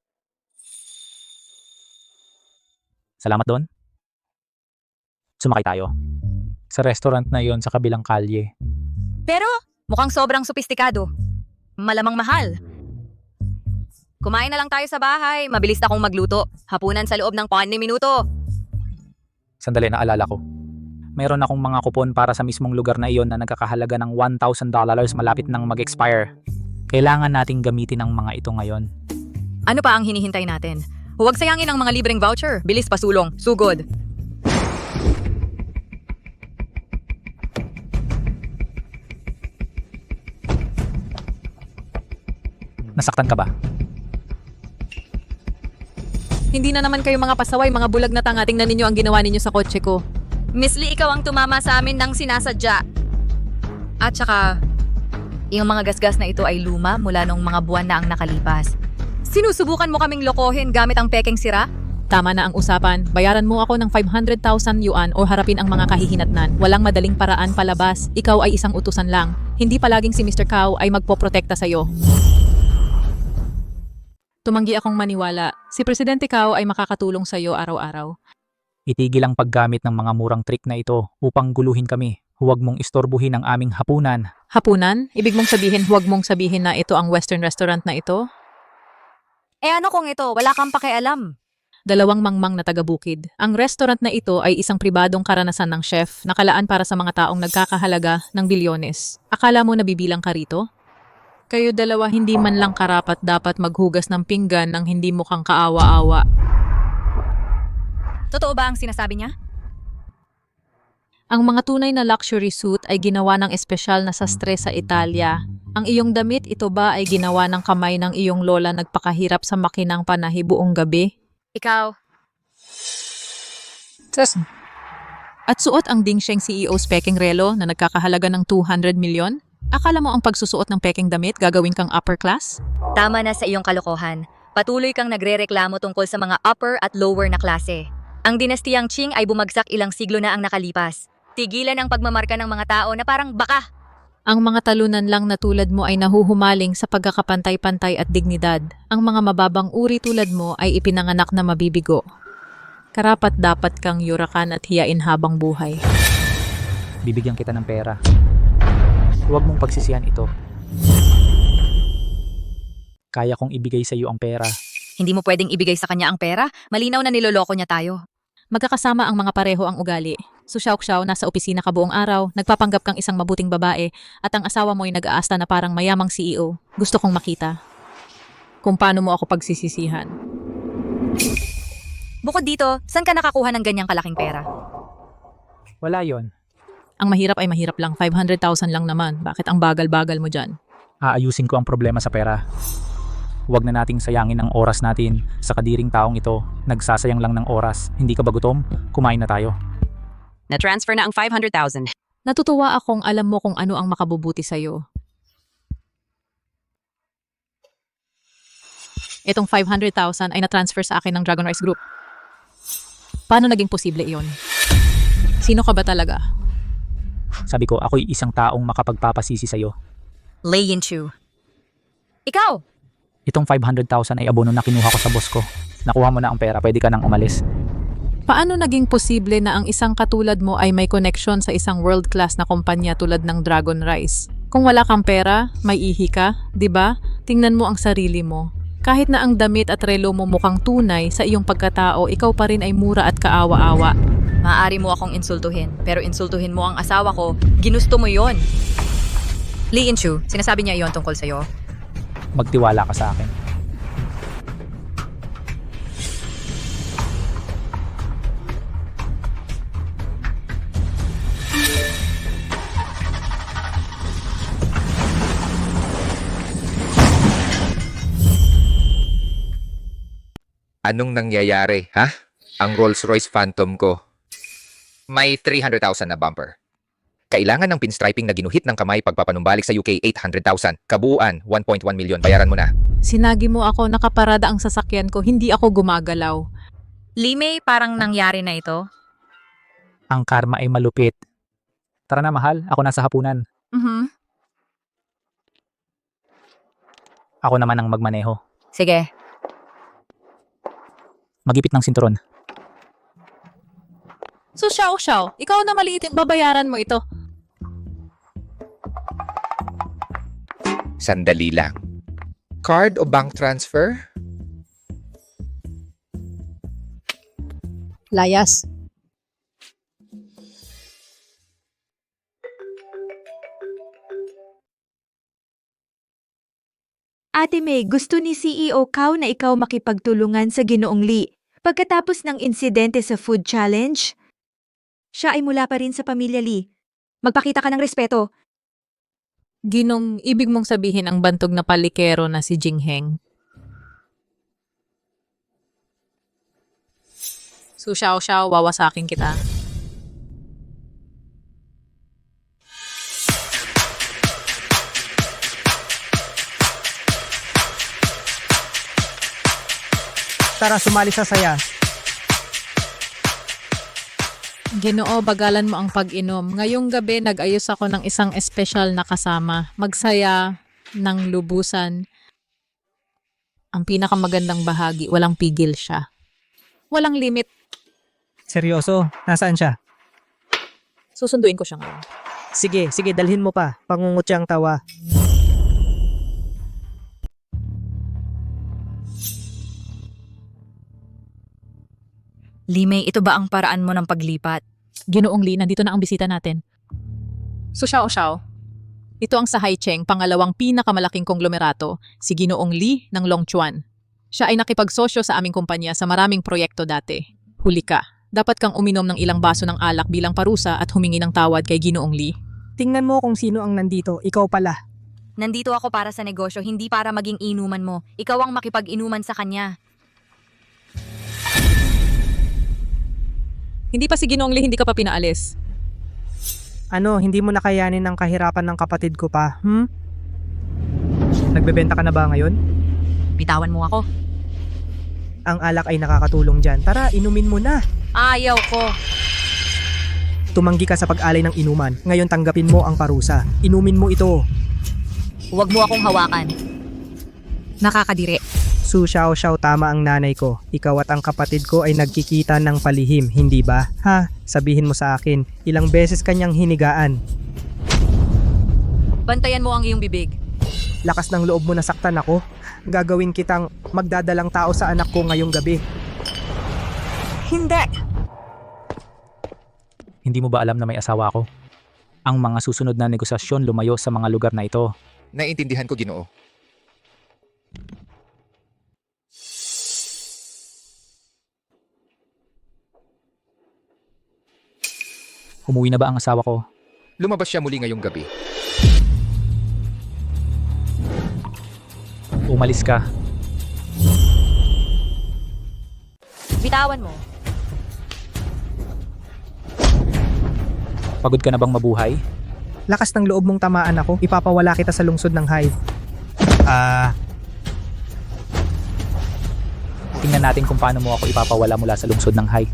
Salamat doon. Sumakay tayo. Sa restaurant na yon sa kabilang kalye. Pero mukhang sobrang sopistikado. Malamang mahal. Kumain na lang tayo sa bahay. Mabilis na akong magluto. Hapunan sa loob ng 4 minuto. Sandali, naalala ko. Mayroon akong mga kupon para sa mismong lugar na iyon na nagkakahalaga ng $1,000 malapit nang mag-expire. Kailangan nating gamitin ang mga ito ngayon. Ano pa ang hinihintay natin? Huwag sayangin ang mga libreng voucher. Bilis pasulong. Sugod. Nasaktan ka ba? Hindi na naman kayo mga pasaway, mga bulag na tanga. Tingnan ninyo ang ginawa ninyo sa kotse ko. Miss Lee, ikaw ang tumama sa amin ng sinasadya. At saka, yung mga gasgas na ito ay luma mula nung mga buwan na ang nakalipas. Sinusubukan mo kaming lokohin gamit ang pekeng sira? Tama na ang usapan. Bayaran mo ako ng 500,000 yuan o harapin ang mga kahihinatnan. Walang madaling paraan palabas. Ikaw ay isang utusan lang. Hindi palaging si Mr. Cao ay magpoprotekta sa'yo. Tumanggi akong maniwala. Si Presidente Cao ay makakatulong sa'yo araw-araw. Itigil ang paggamit ng mga murang trick na ito upang guluhin kami. Huwag mong istorbuhin ang aming hapunan. Hapunan? Ibig mong sabihin, huwag mong sabihin na ito ang Western restaurant na ito? Eh ano kung ito? Wala kang pakialam. 2 mangmang na taga-bukid. Ang restaurant na ito ay isang pribadong karanasan ng chef, nakalaan para sa mga taong nagkakahalaga ng bilyones. Akala mo nabibilang ka rito? Kayo dalawa hindi man lang karapat dapat maghugas ng pinggan ng hindi mukhang kaawa-awa. Totoo ba ang sinasabi niya? Ang mga tunay na luxury suit ay ginawa ng espesyal na sastre sa Italia. Ang iyong damit, ito ba ay ginawa ng kamay ng iyong lola nagpakahirap sa makinang panahi buong gabi? Ikaw. At suot ang Dingsheng CEO's peking relo na nagkakahalaga ng 200 milyon? Akala mo ang pagsusuot ng peking damit gagawin kang upper class? Tama na sa iyong kalokohan. Patuloy kang nagrereklamo tungkol sa mga upper at lower na klase. Ang dinastiyang Qing ay bumagsak ilang siglo na ang nakalipas. Tigilan ang pagmamarka ng mga tao na parang baka. Ang mga talunan lang na tulad mo ay nahuhumaling sa pagkakapantay-pantay at dignidad. Ang mga mababang uri tulad mo ay ipinanganak na mabibigo. Karapat dapat kang yurakan at hiyain habang buhay. Bibigyan kita ng pera. Huwag mong pagsisihan ito. Kaya kong ibigay sa iyo ang pera. Hindi mo pwedeng ibigay sa kanya ang pera. Malinaw na niloloko niya tayo. Magkakasama ang mga pareho ang ugali. Su Xiao nasa opisina ka buong araw, nagpapanggap kang isang mabuting babae, at ang asawa mo ay nag-aasta na parang mayamang CEO. Gusto kong makita kung paano mo ako pagsisisihan. Bukod dito, saan ka nakakuha ng ganyang kalaking pera? Wala yon. Ang mahirap ay mahirap lang. 500,000 lang naman. Bakit ang bagal-bagal mo dyan? Aayusin ko ang problema sa pera. Huwag na nating sayangin ang oras natin sa kadiring taong ito. Nagsasayang lang ng oras. Hindi ka ba gutom? Kumain na tayo. Na-transfer na ang 500,000. Natutuwa akong alam mo kung ano ang makabubuti sa'yo. Itong 500,000 ay na-transfer sa akin ng Dragon Rice Group. Paano naging posible iyon? Sino ka ba talaga? Sabi ko, ako'y isang taong makapagpapasisi sa'yo. Lay Chu. Ikaw! Itong 500,000 ay abono na kinuha ko sa boss ko. Nakuha mo na ang pera, pwede ka nang umalis. Paano naging posible na ang isang katulad mo ay may connection sa isang world-class na kumpanya tulad ng Dragon Rice? Kung wala kang pera, may ihi ka, di ba? Tingnan mo ang sarili mo. Kahit na ang damit at relo mo mukhang tunay sa iyong pagkatao, ikaw pa rin ay mura at kaawa-awa. Maaari mo akong insultuhin, pero insultuhin mo ang asawa ko, ginusto mo yon. Lee Chu, sinasabi niya iyon tungkol sa'yo. Magtiwala ka sa akin. Anong nangyayari, ha? Ang Rolls-Royce Phantom ko. May 300,000 na bumper. Kailangan ng pinstriping na ginuhit ng kamay pagpapanumbalik sa UK 800,000. Kabuuan, 1.1 million. Bayaran mo na. Sinagi mo ako, nakaparada ang sasakyan ko, hindi ako gumagalaw. Lee May, parang nangyari na ito. Ang karma ay malupit. Tara na mahal, ako nasa hapunan. Ako naman ang magmaneho. Sige. Magipit ng sinturon. So, Xiao, ikaw na maliit, babayaran mo ito. Sandali lang. Card o bank transfer? Layas. Ate May, gusto ni CEO Kao na ikaw makipagtulungan sa Ginoong Lee. Pagkatapos ng insidente sa food challenge, siya ay mula pa rin sa pamilya Lee. Magpakita ka ng respeto. Ginong, ibig mong sabihin ang bantog na palikero na si Jingheng. So, Xiao, wawasakin kita. Tara, sumali sa saya. Ginoo, bagalan mo ang pag-inom. Ngayong gabi, nag-ayos ako ng isang espesyal na kasama. Magsaya ng lubusan. Ang pinakamagandang bahagi, walang pigil siya. Walang limit. Seryoso? Nasaan siya? Susunduin ko siya ngayon. Sige, dalhin mo pa. Pangunguti ang tawa. Lee May, ito ba ang paraan mo ng paglipat? Ginoong Lee, nandito na ang bisita natin. So, Xiao, ito ang sa Haicheng, pangalawang pinakamalaking konglomerato, si Ginoong Lee ng Longchuan. Siya ay nakipagsosyo sa aming kumpanya sa maraming proyekto dati. Huli ka. Dapat kang uminom ng ilang baso ng alak bilang parusa at humingi ng tawad kay Ginoong Lee. Tingnan mo kung sino ang nandito. Ikaw pala. Nandito ako para sa negosyo, hindi para maging inuman mo. Ikaw ang makipag-inuman sa kanya. Hindi pa si Ginoong Lee, hindi ka pa pinaalis. Ano, hindi mo nakayanin ang kahirapan ng kapatid ko pa, Nagbebenta ka na ba ngayon? Bitawan mo ako. Ang alak ay nakakatulong dyan. Tara, inumin mo na. Ayaw ko. Tumanggi ka sa pag-alay ng inuman. Ngayon tanggapin mo ang parusa. Inumin mo ito. Huwag mo akong hawakan. Nakakadiri. Su Xiao, tama ang nanay ko. Ikaw at ang kapatid ko ay nagkikita ng palihim, hindi ba? Ha? Sabihin mo sa akin, ilang beses kanyang hinigaan. Bantayan mo ang iyong bibig. Lakas ng loob mo na saktan ako. Gagawin kitang magdadalang tao sa anak ko ngayong gabi. Hindi! Hindi mo ba alam na may asawa ako? Ang mga susunod na negosasyon lumayo sa mga lugar na ito. Naiintindihan ko, Ginoo. Umuwi na ba ang asawa ko? Lumabas siya muli ngayong gabi. Umalis ka. Bitawan mo. Pagod ka na bang mabuhay? Lakas ng loob mong tamaan ako, ipapawala kita sa lungsod ng Hive. Tingnan natin kung paano mo ako ipapawala mula sa lungsod ng Hive.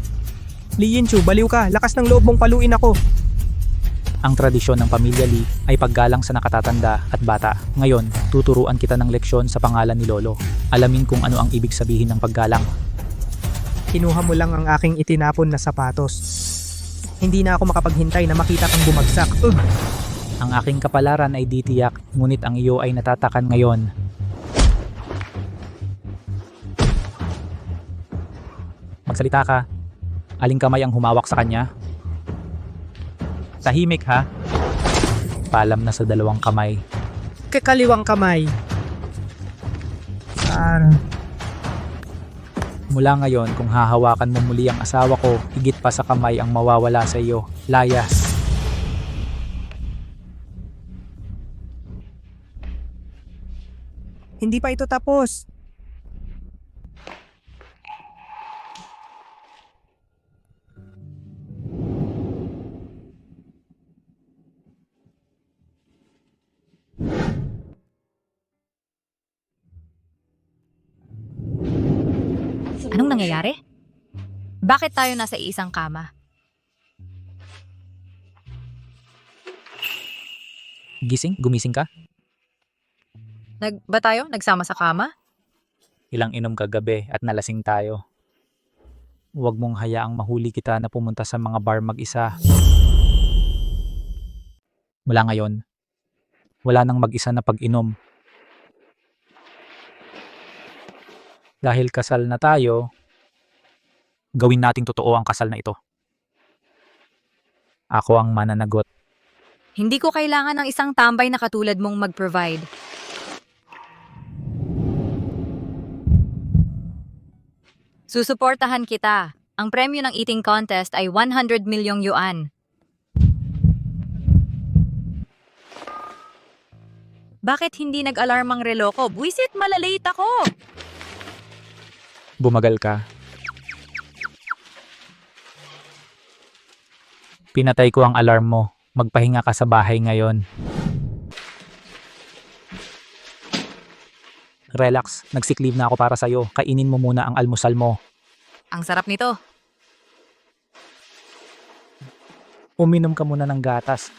Lee Yin-chu, baliw ka. Lakas ng loob mong paluin ako. Ang tradisyon ng pamilya Lee ay paggalang sa nakatatanda at bata. Ngayon, tuturuan kita ng leksyon sa pangalan ni Lolo. Alamin kung ano ang ibig sabihin ng paggalang. Kinuha mo lang ang aking itinapon na sapatos. Hindi na ako makapaghintay na makita kang bumagsak. Ang aking kapalaran ay di tiyak, ngunit ang iyo ay natatakan ngayon. Magsalita ka. Aling kamay ang humawak sa kanya? Tahimik ha? Palam na sa dalawang kamay. Kaliwang kamay. Mula ngayon, kung hahawakan mo muli ang asawa ko, higit pa sa kamay ang mawawala sa iyo. Layas. Hindi pa ito tapos. Anong nangyayari? Bakit tayo nasa isang kama? Gumising ka? Ba tayo? Nagsama sa kama? Ilang inom kagabi at nalasing tayo. Huwag mong hayaang mahuli kita na pumunta sa mga bar mag-isa. Mula ngayon, wala nang mag-isa na pag-inom. Dahil kasal na tayo, gawin nating totoo ang kasal na ito. Ako ang mananagot. Hindi ko kailangan ng isang tambay na katulad mong mag-provide. Susuportahan kita. Ang premyo ng eating contest ay 100 milyong yuan. Bakit hindi nag-alarm ang relo ko? Buisit, malalate ako! Bumagal ka. Pinatay ko ang alarm mo. Magpahinga ka sa bahay ngayon. Relax, nag-sick leave na ako para sa'yo. Kainin mo muna ang almusal mo. Ang sarap nito. Uminom ka muna ng gatas.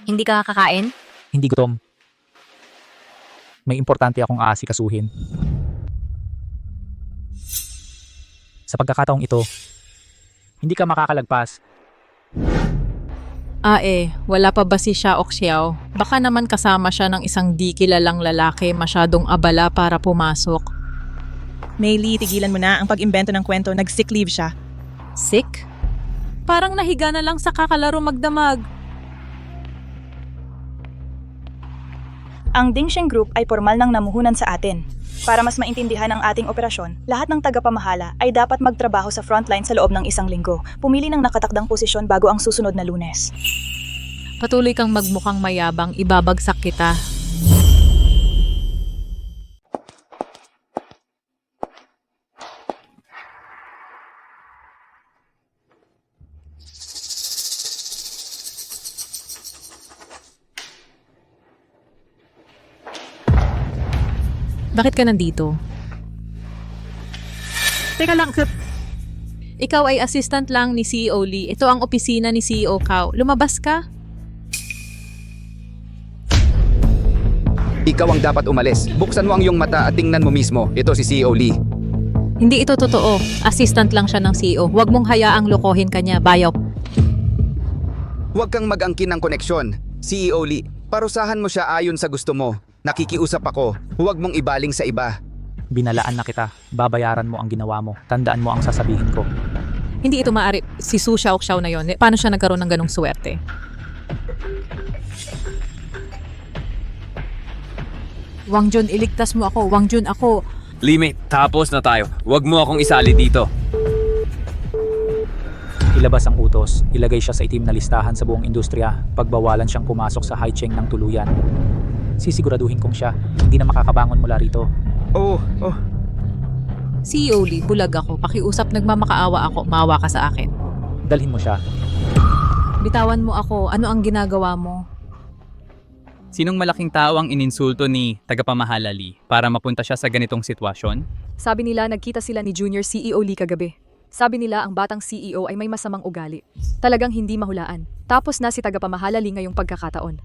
Hindi ka kakain? Hindi gutom. May importante akong aasikasuhin. Sa pagkakataong ito, hindi ka makakalagpas. Wala pa ba si Xiao Xiao? Baka naman kasama siya ng isang di kilalang lalaki masyadong abala para pumasok. Maylee, tigilan mo na ang pag-imbento ng kwento. Nag-sick leave siya. Sick? Parang nahiga na lang sa kakalaro magdamag. Ang Dingsheng Group ay formal ng namuhunan sa atin. Para mas maintindihan ang ating operasyon, lahat ng tagapamahala ay dapat magtrabaho sa frontline sa loob ng 1 linggo. Pumili ng nakatakdang posisyon bago ang susunod na Lunes. Patuloy kang magmukhang mayabang, ibabagsak kita. Bakit ka nandito? Teka lang, Ikaw ay assistant lang ni CEO Lee. Ito ang opisina ni CEO Kao. Lumabas ka? Ikaw ang dapat umalis. Buksan mo ang iyong mata at tingnan mo mismo. Ito si CEO Lee. Hindi ito totoo. Assistant lang siya ng CEO. Huwag mong hayaang lokohin kanya, bayok. Huwag kang mag-angkin ng koneksyon. CEO Lee, parusahan mo siya ayon sa gusto mo. Nakikiusap ako. Huwag mong ibaling sa iba. Binalaan na kita. Babayaran mo ang ginawa mo. Tandaan mo ang sasabihin ko. Hindi ito maaari. Si Su Xiao Xiao na yon. Paano siya nagkaroon ng ganong swerte? Wang Jun, iligtas mo ako. Wang Jun, ako. Limit, tapos na tayo. Huwag mo akong isali dito. Ilabas ang utos, ilagay siya sa itim na listahan sa buong industriya, pagbawalan siyang pumasok sa Haicheng ng tuluyan. Sisiguraduhin kong siya, hindi na makakabangon mula rito. Oh. CEO Lee, bulag ako. Pakiusap, nagmamakaawa ako. Maawa ka sa akin. Dalhin mo siya. Bitawan mo ako. Ano ang ginagawa mo? Sinong malaking tao ang ininsulto ni tagapamahala Lee para mapunta siya sa ganitong sitwasyon? Sabi nila nagkita sila ni Junior CEO Lee kagabi. Sabi nila ang batang CEO ay may masamang ugali. Talagang hindi mahulaan. Tapos na si tagapamahala Lee ngayong pagkakataon.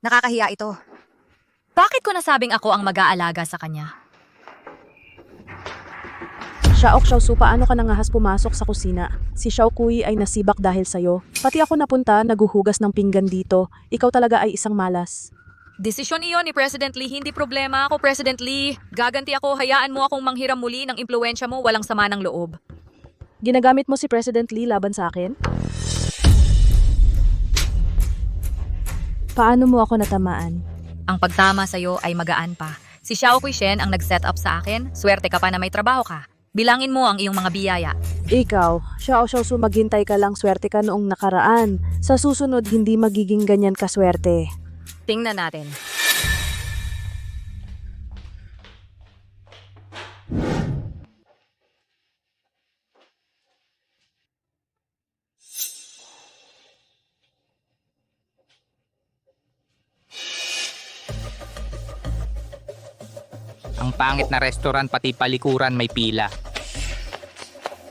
Nakakahiya ito. Bakit ko nasabing ako ang mag-aalaga sa kanya? Xiao Xiaosu, paano ka nangahas pumasok sa kusina? Si Xiao Kui ay nasibak dahil sa'yo. Pati ako napunta, naguhugas ng pinggan dito. Ikaw talaga ay isang malas. Desisyon iyon ni President Lee, hindi problema ako, President Lee. Gaganti ako, hayaan mo akong manghiram muli ng impluensya mo, walang sama ng loob. Ginagamit mo si President Lee laban sa akin? Paano mo ako natamaan? Ang pagtama sa'yo ay magaan pa. Si Xiao Kuishen ang nag-set up sa akin, swerte ka pa na may trabaho ka. Bilangin mo ang iyong mga biyaya. Ikaw, Xiao Xiaosu, maghintay ka lang, swerte ka noong nakaraan. Sa susunod, hindi magiging ganyan kaswerte. Tingnan natin. Ang pangit na restaurant pati palikuran may pila.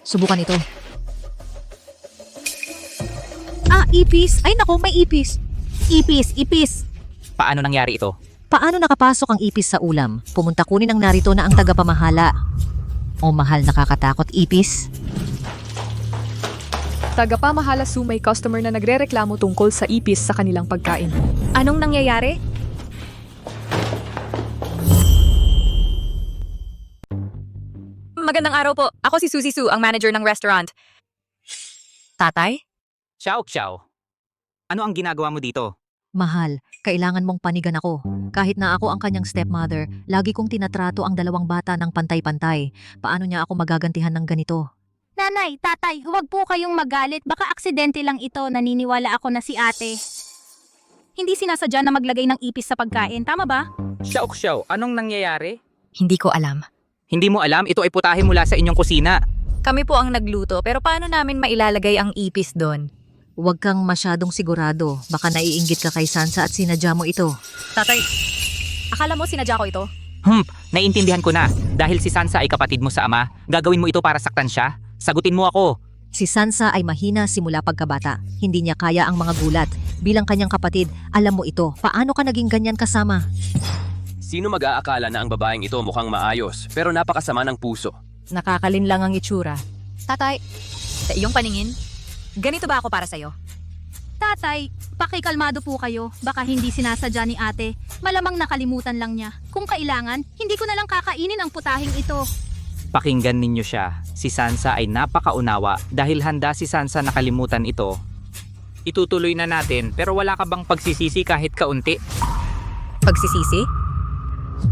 Subukan ito. Ipis. Ay nako, may ipis. Ipis. Paano nangyari ito? Paano nakapasok ang ipis sa ulam? Pumunta kunin ang narito na ang tagapamahala. O mahal, nakakatakot, ipis. Tagapamahala Su, may customer na nagrereklamo tungkol sa ipis sa kanilang pagkain. Anong nangyayari? Magandang araw po. Ako si Susie Su, ang manager ng restaurant. Tatay? Xiao. Ano ang ginagawa mo dito? Mahal, kailangan mong panigan ako. Kahit na ako ang kanyang stepmother, lagi kong tinatrato ang dalawang bata ng pantay-pantay. Paano niya ako magagantihan ng ganito? Nanay, tatay, huwag po kayong magalit. Baka aksidente lang ito. Naniniwala ako na si ate. Hindi sinasadya na maglagay ng ipis sa pagkain. Tama ba? Xiao, anong nangyayari? Hindi ko alam. Hindi mo alam? Ito ay putahe mula sa inyong kusina. Kami po ang nagluto, pero paano namin mailalagay ang ipis doon? Huwag kang masyadong sigurado. Baka naiinggit ka kay Sansa at sinadya mo ito. Tatay, akala mo sinadya ko ito? Naiintindihan ko na. Dahil si Sansa ay kapatid mo sa ama, gagawin mo ito para saktan siya? Sagutin mo ako. Si Sansa ay mahina simula pagkabata. Hindi niya kaya ang mga gulat. Bilang kanyang kapatid, alam mo ito. Paano ka naging ganyan kasama? Sino mag-aakala na ang babaeng ito mukhang maayos pero napakasama ng puso? Nakakalinlang ang itsura. Tatay, sa iyong paningin, ganito ba ako para sa'yo? Tatay, pakikalmado po kayo. Baka hindi sinasadya ni ate. Malamang nakalimutan lang niya. Kung kailangan, hindi ko na lang kakainin ang putahing ito. Pakinggan ninyo siya. Si Sansa ay napakaunawa dahil handa si Sansa nakalimutan ito. Itutuloy na natin pero wala ka bang pagsisisi kahit kaunti? Pagsisisi?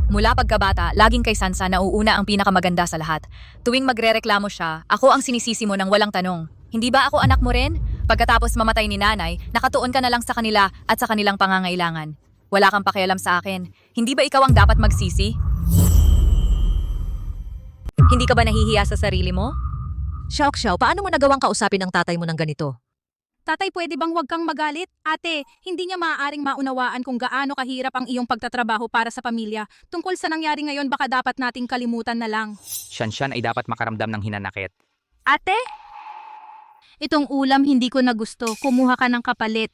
Mula pagkabata, laging kay Sansa nauuna ang pinakamaganda sa lahat. Tuwing magrereklamo siya, ako ang sinisisi mo ng walang tanong. Hindi ba ako anak mo rin? Pagkatapos mamatay ni nanay, nakatuon ka na lang sa kanila at sa kanilang pangangailangan. Wala kang pakialam sa akin. Hindi ba ikaw ang dapat magsisi? Hindi ka ba nahihiya sa sarili mo? Xiao, paano mo nagawang kausapin ang tatay mo ng ganito? Tatay, pwede bang huwag kang magalit? Ate, hindi niya maaaring maunawaan kung gaano kahirap ang iyong pagtatrabaho para sa pamilya. Tungkol sa nangyari ngayon, baka dapat nating kalimutan na lang. Siyan ay dapat makaramdam ng hinanakit. Ate? Itong ulam hindi ko na gusto. Kumuha ka ng kapalit.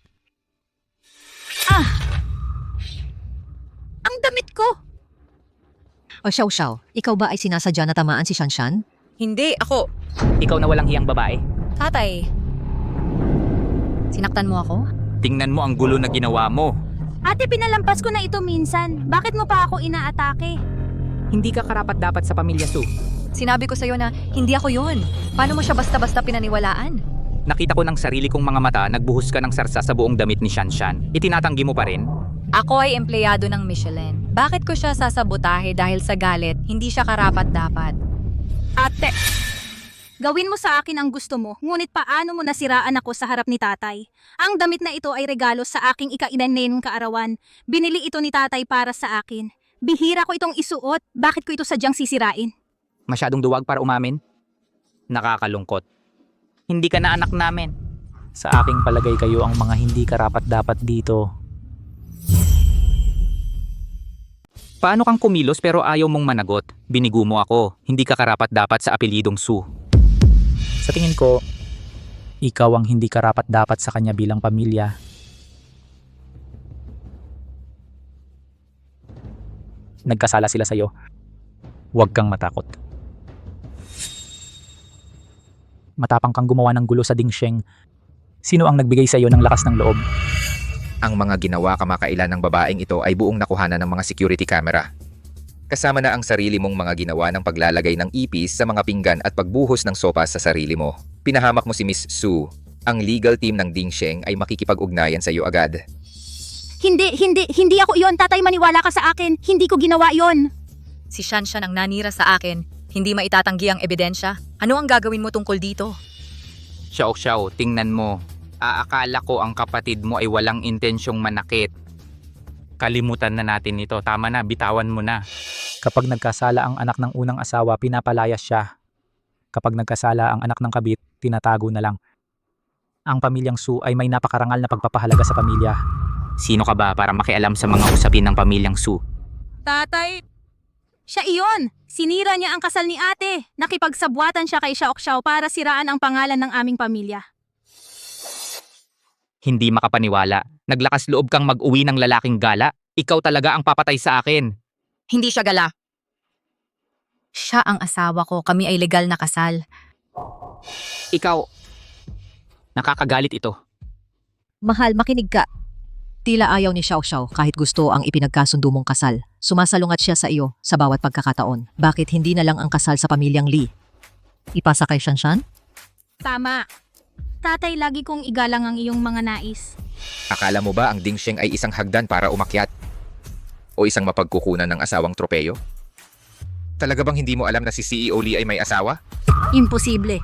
Ang damit ko! O Xiao, ikaw ba ay sinasadya na tamaan si Shanshan? Hindi, ako. Ikaw na walang hiyang babae. Tatay, sinaktan mo ako? Tingnan mo ang gulo na ginawa mo. Ate, pinalampas ko na ito minsan. Bakit mo pa ako inaatake? Hindi ka karapat-dapat sa pamilya, Su. Sinabi ko sa'yo na hindi ako yon. Paano mo siya basta-basta pinaniwalaan? Nakita ko ng sarili kong mga mata, nagbuhos ka ng sarsa sa buong damit ni Shanshan. Itinatanggi mo pa rin? Ako ay empleyado ng Michelin. Bakit ko siya sasabotahe dahil sa galit, hindi siya karapat-dapat? Ate! Gawin mo sa akin ang gusto mo, ngunit paano mo nasiraan ako sa harap ni tatay? Ang damit na ito ay regalo sa aking ika-inanin kaarawan. Binili ito ni tatay para sa akin. Bihira ko itong isuot, bakit ko ito sadyang sisirain? Masyadong duwag para umamin? Nakakalungkot. Hindi ka na anak namin. Sa aking palagay kayo ang mga hindi karapat-dapat dito. Paano kang kumilos pero ayaw mong managot? Binigo mo ako. Hindi ka karapat-dapat sa apelyidong Su. Sa tingin ko, ikaw ang hindi karapat-dapat sa kanya bilang pamilya. Nagkasala sila sa'yo. Huwag kang matakot. Matapang kang gumawa ng gulo sa Dingsheng. Sino ang nagbigay sa iyo ng lakas ng loob? Ang mga ginawa kamakailan ng babaeng ito ay buong nakuhanan ng mga security camera. Kasama na ang sarili mong mga ginawa ng paglalagay ng ipis sa mga pinggan at pagbuhos ng sopas sa sarili mo. Pinahamak mo si Miss Su. Ang legal team ng Dingsheng ay makikipag-ugnayan sa iyo agad. Hindi ako iyon, tatay, maniwala ka sa akin. Hindi ko ginawa iyon. Si Shanshan ang nanira sa akin. Hindi maitatanggi ang ebidensya. Ano ang gagawin mo tungkol dito? Xiao, tingnan mo. Aakala ko ang kapatid mo ay walang intensyong manakit. Kalimutan na natin ito. Tama na, bitawan mo na. Kapag nagkasala ang anak ng unang asawa, pinapalayas siya. Kapag nagkasala ang anak ng kabit, tinatago na lang. Ang pamilyang Su ay may napakarangal na pagpapahalaga sa pamilya. Sino ka ba para makialam sa mga usapin ng pamilyang Su? Tatay, siya iyon. Sinira niya ang kasal ni ate. Nakipagsabwatan siya kay Xiao para siraan ang pangalan ng aming pamilya. Hindi makapaniwala. Naglakas loob kang mag-uwi ng lalaking gala. Ikaw talaga ang papatay sa akin. Hindi siya gala. Siya ang asawa ko. Kami ay legal na kasal. Ikaw, nakakagalit ito. Mahal, makinig ka. Tila ayaw ni Xiao Xiao kahit gusto ang ipinagkasundo mong kasal. Sumasalungat siya sa iyo sa bawat pagkakataon. Bakit hindi na lang ang kasal sa pamilyang Lee? Ipasa kay Shanshan? Tama. Tatay, lagi kong igalang ang iyong mga nais. Akala mo ba ang Dingsheng ay isang hagdan para umakyat? O isang mapagkukunan ng asawang tropeyo? Talaga bang hindi mo alam na si CEO Lee ay may asawa? Imposible.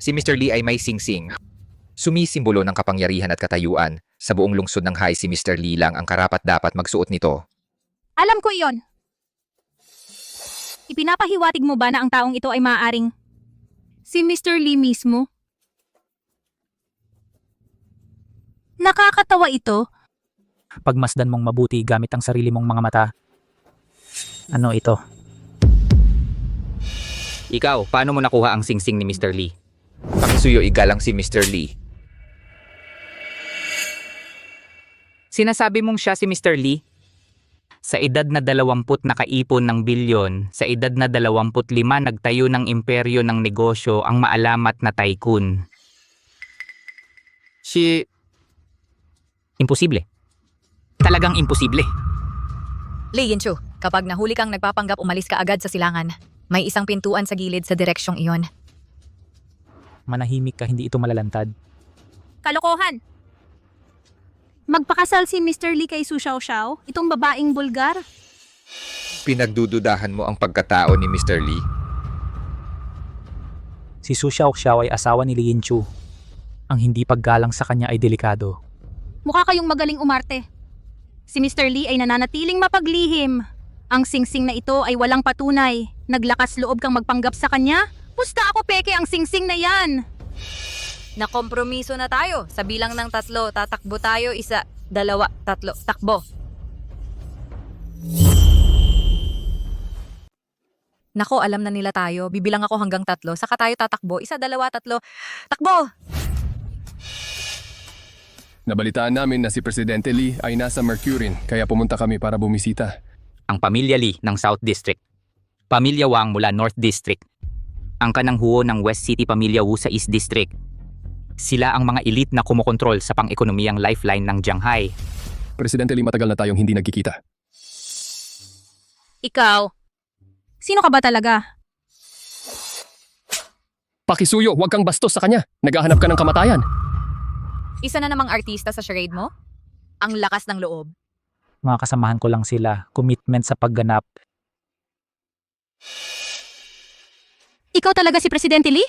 Si Mr. Lee ay may singsing. Sumisimbolo ng kapangyarihan at katayuan. Sa buong lungsod ng Hai, si Mr. Lee lang ang karapat-dapat magsuot nito. Alam ko iyon. Ipinapahiwatig mo ba na ang taong ito ay maaaring si Mr. Lee mismo? Nakakatawa ito. Pagmasdan mong mabuti gamit ang sarili mong mga mata. Ano ito? Ikaw, paano mo nakuha ang singsing ni Mr. Lee? Pakisuyo igalang si Mr. Lee. Sinasabi mong siya si Mr. Lee? Sa edad na 20 nakaipon ng bilyon, sa edad na 25 nagtayo ng imperyo ng negosyo ang maalamat na tycoon. Imposible. Talagang imposible. Lee Yinchu, kapag nahuli kang nagpapanggap, umalis ka agad sa silangan. May isang pintuan sa gilid sa direksyong iyon. Manahimik ka, hindi ito malalantad. Kalokohan. Magpakasal si Mr. Lee kay Su Xiao, itong babaeng bulgar. Pinagdududahan mo ang pagkatao ni Mr. Lee? Si Su Xiao ay asawa ni Lee Yinchu. Ang hindi paggalang sa kanya ay delikado. Mukha kayong magaling umarte. Si Mr. Lee ay nananatiling mapaglihim. Ang singsing na ito ay walang patunay. Naglakas loob kang magpanggap sa kanya? Pusta ako, peke, ang singsing na yan. Nakompromiso na tayo. Sa bilang ng 3, tatakbo tayo. 1, 2, 3, takbo. Nako, alam na nila tayo. Bibilang ako hanggang 3, saka tayo tatakbo. 1, 2, 3, takbo! Nabalitaan namin na si Presidente Lee ay nasa Mercurin, kaya pumunta kami para bumisita. Ang pamilya Lee ng South District. Pamilya Wang mula North District. Ang kanang Huo ng West City Pamilya Wu sa East District. Sila ang mga elite na kumokontrol sa pang-ekonomiyang lifeline ng Jianghai. Presidente Lee, matagal na tayong hindi nagkikita. Ikaw, sino ka ba talaga? Pakisuyo, huwag kang bastos sa kanya. Naghahanap ka ng kamatayan. Isa na namang artista sa charade mo? Ang lakas ng loob. Mga kasamahan ko lang sila. Commitment sa pagganap. Ikaw talaga si Presidente Lee?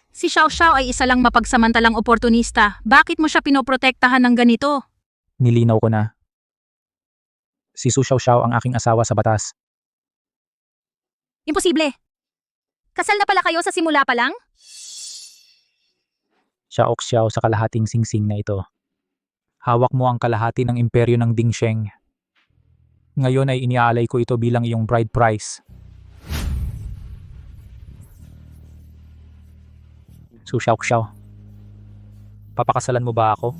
Si Xiao Xiao ay isa lang mapagsamantalang oportunista. Bakit mo siya pinoprotektahan ng ganito? Nilinaw ko na. Si Su Xiao ang aking asawa sa batas. Imposible. Kasal na pala kayo sa simula pa lang? Xiao sa kalahating singsing na ito. Hawak mo ang kalahati ng imperyo ng Dingsheng. Ngayon ay iniaalay ko ito bilang iyong bride price. Su Xiao. Papakasalan mo ba ako?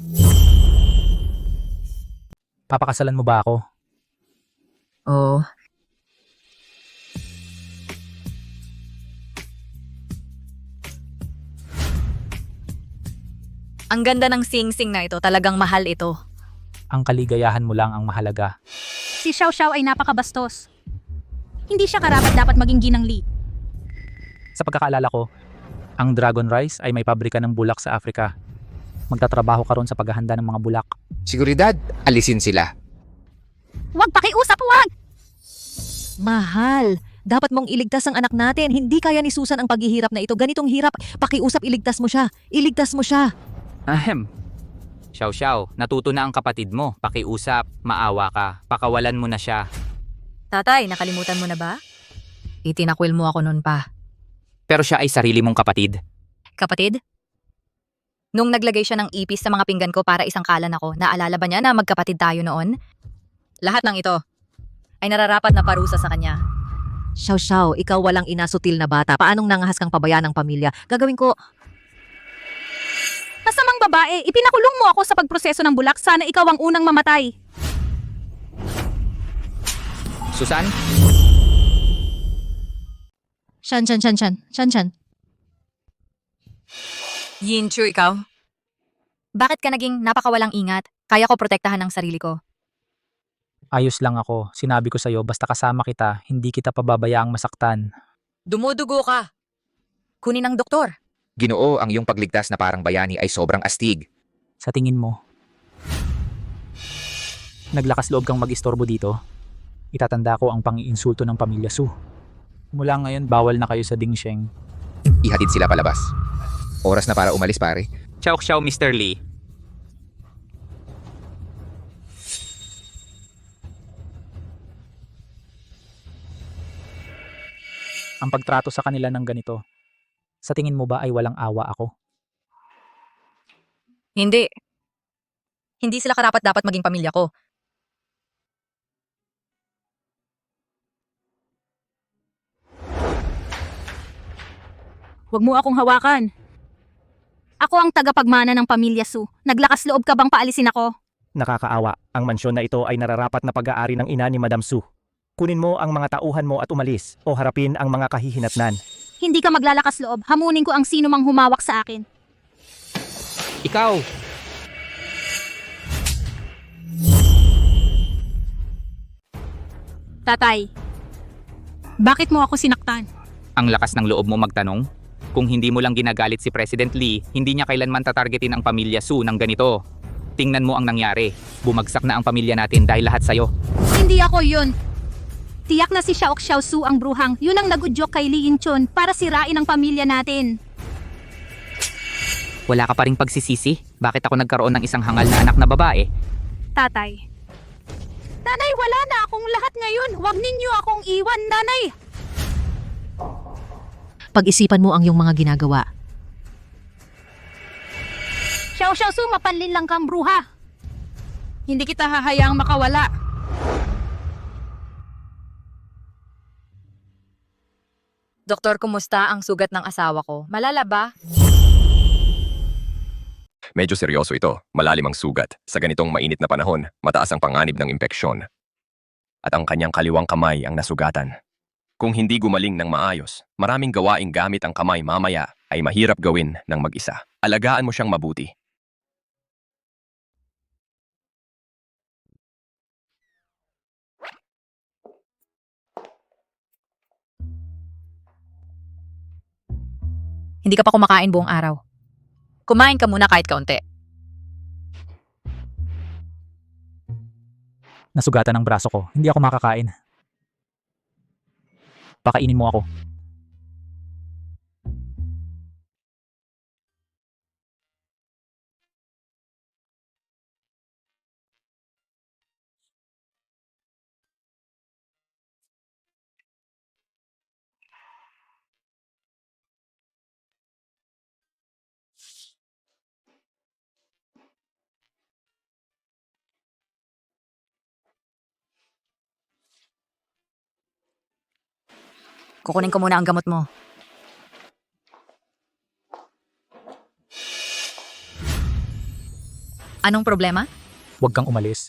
Papakasalan mo ba ako? Oo. Ang ganda ng sing-sing na ito, talagang mahal ito. Ang kaligayahan mo lang ang mahalaga. Si Xiao Xiao ay napakabastos. Hindi siya karapat-dapat maging ginang Lee. Sa pagkakaalala ko, ang Dragon Rice ay may pabrika ng bulak sa Africa. Magtatrabaho ka ron sa paghahanda ng mga bulak. Seguridad, alisin sila. Huwag pakiusap, huwag! Mahal, dapat mong iligtas ang anak natin. Hindi kaya ni Susan ang paghihirap na ito. Ganitong hirap, pakiusap, iligtas mo siya. Iligtas mo siya. Ahem. Xiao, natuto na ang kapatid mo. Pakiusap, maawa ka, pakawalan mo na siya. Tatay, nakalimutan mo na ba? Itinakwil mo ako noon pa. Pero siya ay sarili mong kapatid. Kapatid? Nung naglagay siya ng ipis sa mga pinggan ko para isang kalan ako, naalala ba niya na magkapatid tayo noon? Lahat ng ito ay nararapat na parusa sa kanya. Xiao, ikaw walang inasutil na bata. Paanong nangahas kang pabayaan ng pamilya? Gagawin ko... Masamang babae, ipinakulong mo ako sa pagproseso ng bulak. Sana ikaw ang unang mamatay. Susan? Shan. Yinchu, ikaw? Bakit ka naging napakawalang ingat? Kaya ko protektahan ang sarili ko. Ayos lang ako. Sinabi ko sa'yo, basta kasama kita, hindi kita pababayaang masaktan. Dumudugo ka. Kunin ang doktor. Ginoo, ang iyong pagligtas na parang bayani ay sobrang astig. Sa tingin mo, naglakas loob kang mag-istorbo dito? Itatanda ko ang pang-iinsulto ng pamilya Su. Mula ngayon, bawal na kayo sa Dingsheng. Ihatid sila palabas. Oras na para umalis, pare. Xiao, Mr. Lee. Ang pagtrato sa kanila ng ganito, sa tingin mo ba ay walang awa ako? Hindi. Hindi sila karapat-dapat maging pamilya ko. Huwag mo akong hawakan. Ako ang tagapagmana ng pamilya Su. Naglakas loob ka bang paalisin ako? Nakakaawa. Ang mansyon na ito ay nararapat na pag-aari ng ina ni Madam Su. Kunin mo ang mga tauhan mo at umalis o harapin ang mga kahihinatnan. Hindi ka maglalakas loob. Hamunin ko ang sino mang humawak sa akin. Ikaw! Tatay, bakit mo ako sinaktan? Ang lakas ng loob mo magtanong? Kung hindi mo lang ginagalit si President Lee, hindi niya kailanman tatargetin ang pamilya Su ng ganito. Tingnan mo ang nangyari. Bumagsak na ang pamilya natin dahil lahat sa'yo. Hindi ako yun. Tiyak na si Xiao Su ang bruhang. Yun ang nagudyok kay Lee Inchon para sirain ang pamilya natin. Wala ka pa ring pagsisisi? Bakit ako nagkaroon ng isang hangal na anak na babae? Tatay. Nanay, wala na akong lahat ngayon. Huwag ninyo akong iwan, nanay. Pag-isipan mo ang iyong mga ginagawa. Xiao Su, mapanlin lang kang bruha. Hindi kita hahayaang makawala. Doktor, kumusta ang sugat ng asawa ko? Malala ba? Medyo seryoso ito. Malalim ang sugat. Sa ganitong mainit na panahon, mataas ang panganib ng impeksyon. At ang kanyang kaliwang kamay ang nasugatan. Kung hindi gumaling ng maayos, maraming gawaing gamit ang kamay mamaya ay mahirap gawin ng mag-isa. Alagaan mo siyang mabuti. Hindi ka pa kumakain buong araw. Kumain ka muna kahit kaunti. Nasugatan ang braso ko. Hindi ako makakain. Pakainin mo ako. Kukunin ko muna ang gamot mo. Anong problema? Huwag kang umalis.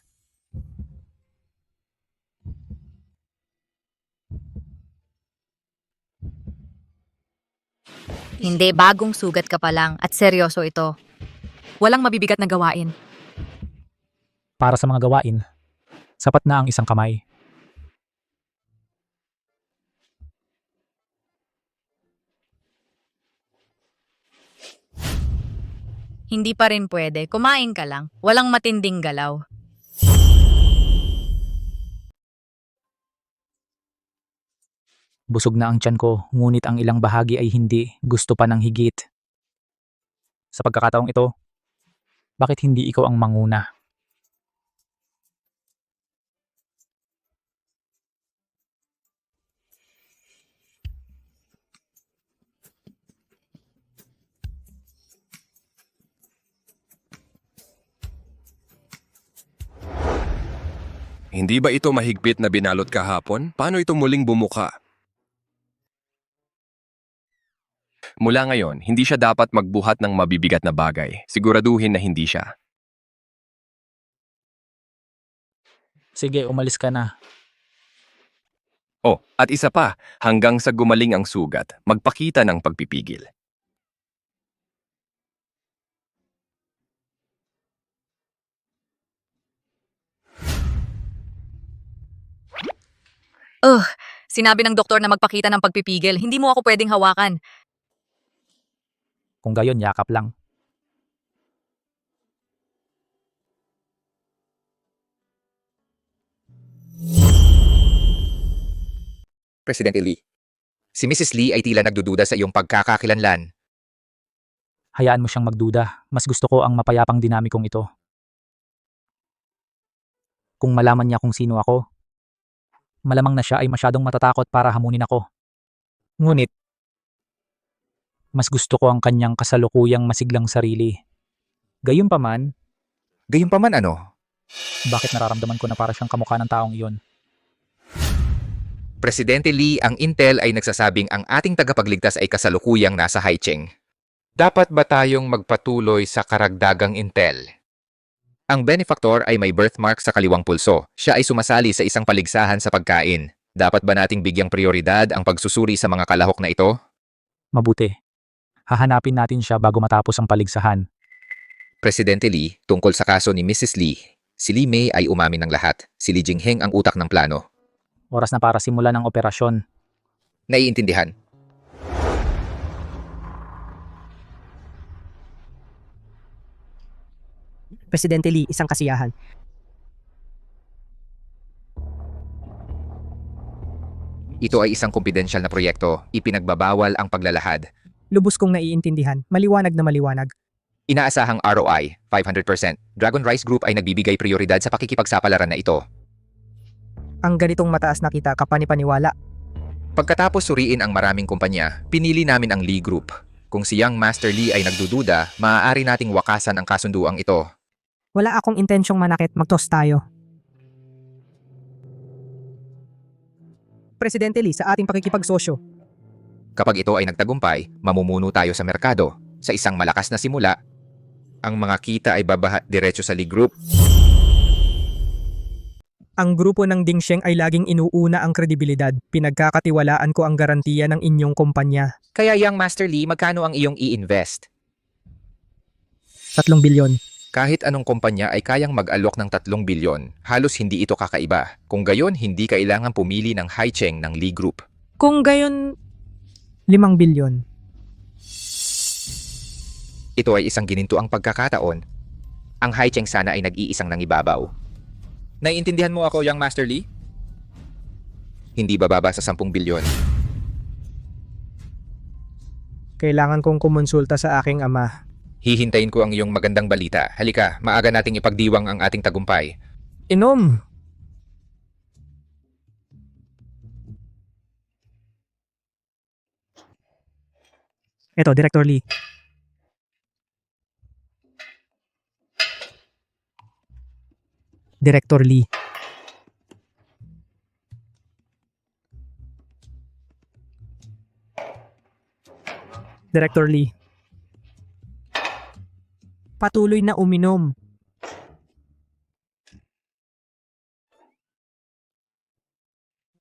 Hindi, bagong sugat ka pa lang at seryoso ito. Walang mabibigat na gawain. Para sa mga gawain, sapat na ang isang kamay. Hindi pa rin pwede. Kumain ka lang. Walang matinding galaw. Busog na ang tiyan ko, ngunit ang ilang bahagi ay hindi. Gusto pa ng higit. Sa pagkakataong ito, bakit hindi ikaw ang manguna? Hindi ba ito mahigpit na binalot kahapon? Paano ito muling bumuka? Mula ngayon, hindi siya dapat magbuhat ng mabibigat na bagay. Siguraduhin na hindi siya. Sige, umalis ka na. Oh, at isa pa, hanggang sa gumaling ang sugat, magpakita ng pagpipigil. Sinabi ng doktor na magpakita ng pagpipigil. Hindi mo ako pwedeng hawakan. Kung gayon, yakap lang. Presidente Lee, si Mrs. Lee ay tila nagdududa sa iyong pagkakakilanlan. Hayaan mo siyang magduda. Mas gusto ko ang mapayapang dinamikong ito. Kung malaman niya kung sino ako, malamang na siya ay masyadong matatakot para hamunin ako. Ngunit, mas gusto ko ang kanyang kasalukuyang masiglang sarili. Gayunpaman, Gayunpaman ano? bakit nararamdaman ko na para siyang kamukha ng taong iyon? Presidente Lee, ang Intel ay nagsasabing ang ating tagapagligtas ay kasalukuyang nasa Haicheng. Dapat ba tayong magpatuloy sa karagdagang Intel? Ang benefactor ay may birthmark sa kaliwang pulso. Siya ay sumasali sa isang paligsahan sa pagkain. Dapat ba nating bigyang prioridad ang pagsusuri sa mga kalahok na ito? Mabuti. Hahanapin natin siya bago matapos ang paligsahan. Presidente Lee, tungkol sa kaso ni Mrs. Lee, si Lee Mei ay umamin ng lahat. Si Lee Jingheng ang utak ng plano. Oras na para simulan ang operasyon. Naiintindihan. Presidente Lee, isang kasiyahan. Ito ay isang kumpidensyal na proyekto. Ipinagbabawal ang paglalahad. Lubos kong naiintindihan. Maliwanag na maliwanag. Inaasahang ROI, 500%. Dragon Rice Group ay nagbibigay prioridad sa pakikipagsapalaran na ito. Ang ganitong mataas na kita kapanipaniwala. Pagkatapos suriin ang maraming kumpanya, pinili namin ang Lee Group. Kung si Young Master Lee ay nagdududa, maaari nating wakasan ang kasunduang ito. Wala akong intensyong manakit, magtos tayo. Presidente Lee, sa ating pakikipagsosyo. Kapag ito ay nagtagumpay, mamumuno tayo sa merkado. Sa isang malakas na simula, ang mga kita ay babaha diretso sa Lee Group. Ang grupo ng Dingsheng ay laging inuuna ang kredibilidad. Pinagkakatiwalaan ko ang garantiya ng inyong kumpanya. Kaya Young Master Lee, magkano ang iyong i-invest? 3 bilyon. Kahit anong kumpanya ay kayang mag-alok ng 3 bilyon. Halos hindi ito kakaiba. Kung gayon, hindi kailangan pumili ng Haicheng ng Lee Group. Kung gayon, 5 bilyon. Ito ay isang ginintuang pagkakataon. Ang Haicheng sana ay nag-iisang nangibabaw. Naiintindihan mo ako, Young Master Lee? Hindi bababa sa 10 bilyon. Kailangan kong kumonsulta sa aking ama. Hihintayin ko ang iyong magandang balita. Halika, maaga nating ipagdiwang ang ating tagumpay. Inom! Ito, Director Lee. Director Lee. Director Lee. Patuloy na uminom.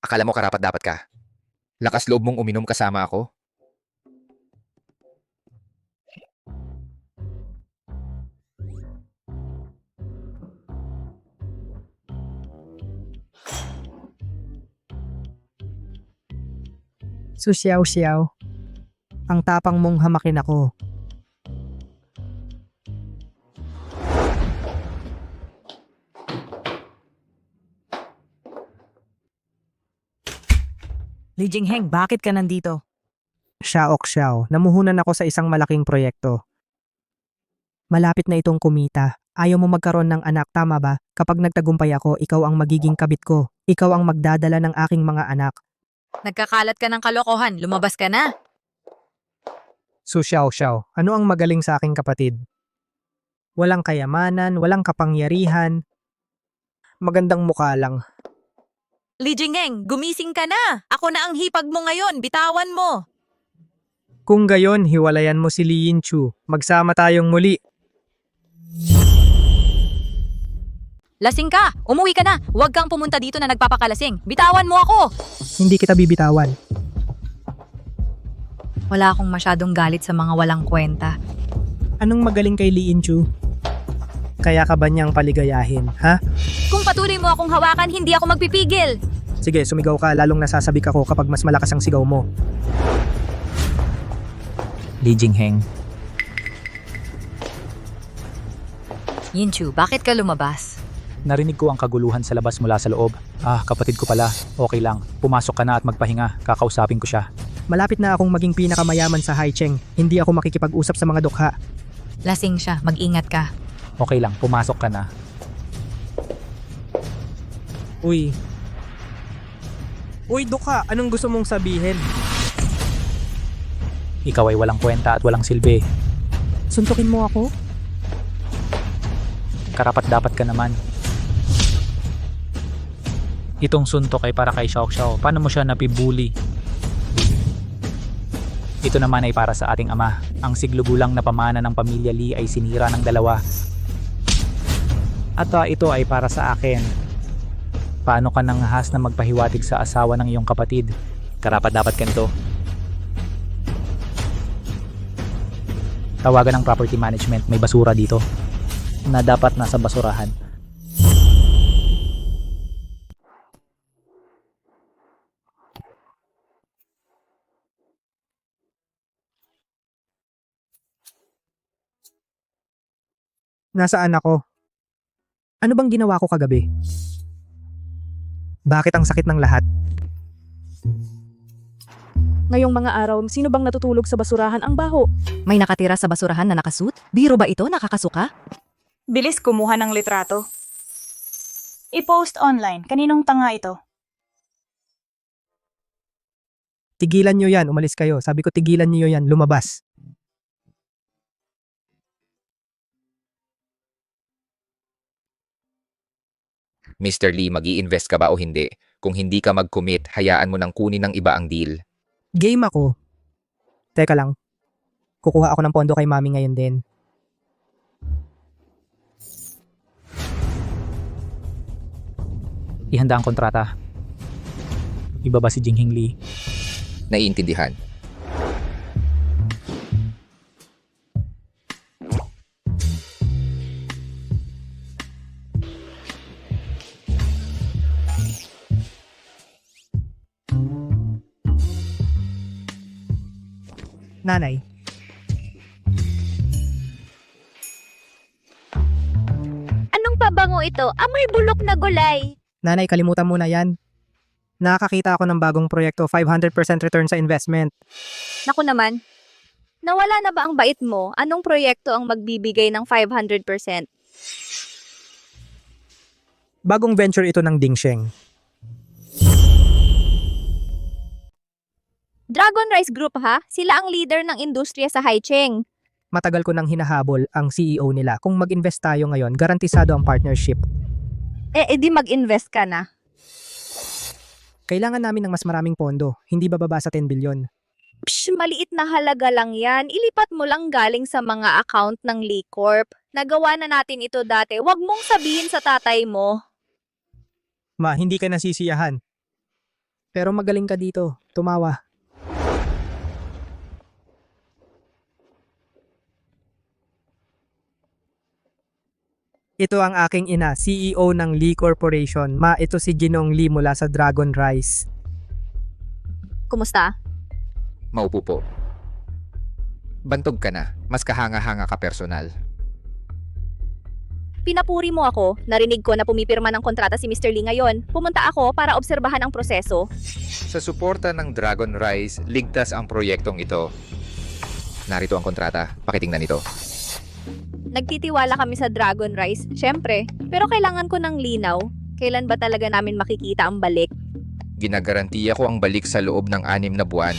Akala mo karapat-dapat ka? Lakas loob mong uminom kasama ako? Susyaw-syaw. Ang tapang mong hamakin ako. Li Jingheng, bakit ka nandito? Xiao, namuhunan ako sa isang malaking proyekto. Malapit na itong kumita. Ayaw mo magkaroon ng anak, tama ba? Kapag nagtagumpay ako, ikaw ang magiging kabit ko. Ikaw ang magdadala ng aking mga anak. Nagkakalat ka ng kalokohan, lumabas ka na. Xiao, ano ang magaling sa aking kapatid? Walang kayamanan, walang kapangyarihan. Magandang mukha lang. Li Jingheng, gumising ka na! Ako na ang hipag mo ngayon, bitawan mo! Kung gayon, hiwalayan mo si Li Yinchu. Magsama tayong muli. Lasing ka! Umuwi ka na! Huwag kang pumunta dito na nagpapakalasing. Bitawan mo ako! Hindi kita bibitawan. Wala akong masyadong galit sa mga walang kwenta. Anong magaling kay Li Yinchu? Kaya ka ba niyang paligayahin, ha? Kung patuloy mo akong hawakan, hindi ako magpipigil! Sige, sumigaw ka, lalong nasasabik ako kapag mas malakas ang sigaw mo. Li Jingheng, Yinchu, bakit ka lumabas? narinig ko ang kaguluhan sa labas mula sa loob. Kapatid ko pala. Okay lang. Pumasok ka na at magpahinga. Kakausapin ko siya. Malapit na akong maging pinakamayaman sa Haicheng. Hindi ako makikipag-usap sa mga dukha. Lasing siya, mag-ingat ka. Okay lang, pumasok ka na. Uy, dukha, anong gusto mong sabihin? Ikaw ay walang kwenta at walang silbi. Suntukin mo ako? Karapat-dapat ka naman. Itong suntok ay para kay Xiao Xiao. Paano mo siya napibuli? Ito naman ay para sa ating ama. Ang siglugulang na pamana ng pamilya Lee ay sinira ng dalawa. At ito ay para sa akin. Paano ka nanghas na magpahiwatig sa asawa ng iyong kapatid? Karapat-dapat ka nito. Tawagan ng property management, may basura dito na dapat nasa basurahan. Nasaan ako? Ano bang ginawa ko kagabi? Bakit ang sakit ng lahat? Ngayong mga araw, sino bang natutulog sa basurahan? Ang baho. May nakatira sa basurahan na nakasuit? Biro ba ito? Nakakasuka? Bilis kumuha ng litrato. I-post online. Kaninong tanga ito? Tigilan nyo yan, umalis kayo. Sabi ko tigilan nyo yan, lumabas. Mr. Lee, mag-i-invest ka ba o hindi? Kung hindi ka mag-commit, hayaan mo nang kunin ng iba ang deal. Game ako. Teka lang. Kukuha ako ng pondo kay mami ngayon din. Ihanda ang kontrata. Ibaba si Jingheng Lee. Naiintindihan. Nanay. Anong pabango ito? Amoy bulok na gulay. Nanay, kalimutan mo na yan. Nakakita ako ng bagong proyekto, 500% return sa investment. Naku naman. Nawala na ba ang bait mo? Anong proyekto ang magbibigay ng 500%? Bagong venture ito ng Dingsheng. Dragon Rice Group ha? Sila ang leader ng industriya sa Haicheng. Matagal ko nang hinahabol ang CEO nila. Kung mag-invest tayo ngayon, garantisado ang partnership. Di mag-invest ka na. Kailangan namin ng mas maraming pondo, hindi bababa sa 10 bilyon. Psh, maliit na halaga lang yan. Ilipat mo lang galing sa mga account ng Lee Corp. Nagawa na natin ito dati. Huwag mong sabihin sa tatay mo. Ma, hindi ka nasisiyahan. Pero magaling ka dito. Tumawa. Ito ang aking ina, CEO ng Lee Corporation. Ma, ito si Ginong Lee mula sa Dragon Rice. Kumusta? Maupo po. Bantog ka na. Mas kahanga-hanga ka personal. Pinapuri mo ako. Narinig ko na pumipirma ng kontrata si Mr. Lee ngayon. Pumunta ako para obserbahan ang proseso. Sa suporta ng Dragon Rice, ligtas ang proyektong ito. Narito ang kontrata. Pakitingnan ito. Nagtitiwala kami sa Dragon Rice, syempre. Pero kailangan ko ng linaw. Kailan ba talaga namin makikita ang balik? Ginagarantiya ko ang balik sa loob ng 6 na buwan.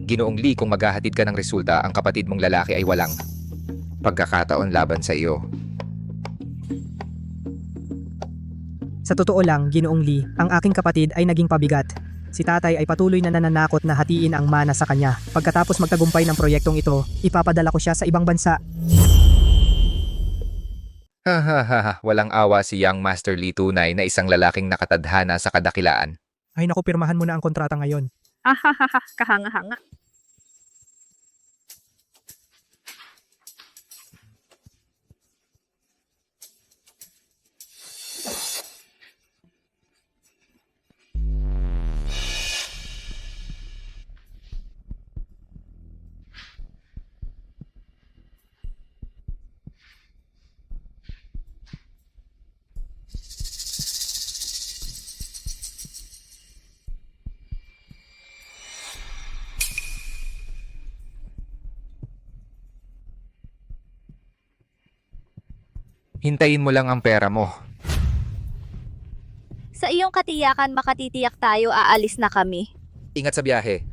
Ginoong Lee, kung maghahatid ka ng resulta, ang kapatid mong lalaki ay walang pagkakataon laban sa iyo. Sa totoo lang, Ginoong Lee, ang aking kapatid ay naging pabigat. Si tatay ay patuloy na nananakot na hatiin ang mana sa kanya. Pagkatapos magtagumpay ng proyektong ito, ipapadala ko siya sa ibang bansa. Walang awa si Young Master Lee, tunay na isang lalaking nakatadhana sa kadakilaan. Ay naku, pirmahan mo na ang kontrata ngayon. Ahahaha, kahanga-hanga. Hintayin mo lang ang pera mo. Sa iyong katiyakan, makatitiyak tayo, aalis na kami. Ingat sa biyahe.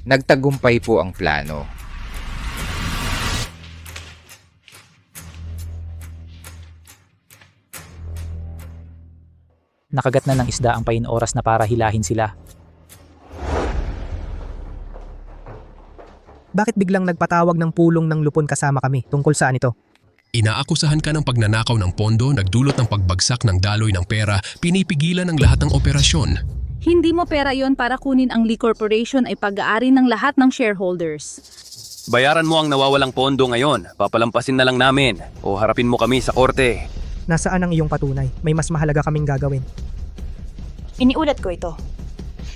Nagtagumpay po ang plano. Nakagat na ng isda ang pain oras na para hilahin sila. Bakit biglang nagpatawag ng pulong ng lupon kasama kami? Tungkol saan ito? Inaakusahan ka ng pagnanakaw ng pondo, nagdulot ng pagbagsak ng daloy ng pera, pinipigilan ang lahat ng operasyon. Hindi mo pera yon para kunin ang Lee Corporation ay pag-aari ng lahat ng shareholders. Bayaran mo ang nawawalang pondo ngayon. Papalampasin na lang namin. O harapin mo kami sa korte. Nasaan ang iyong patunay? May mas mahalaga kaming gagawin. Iniulat ko ito.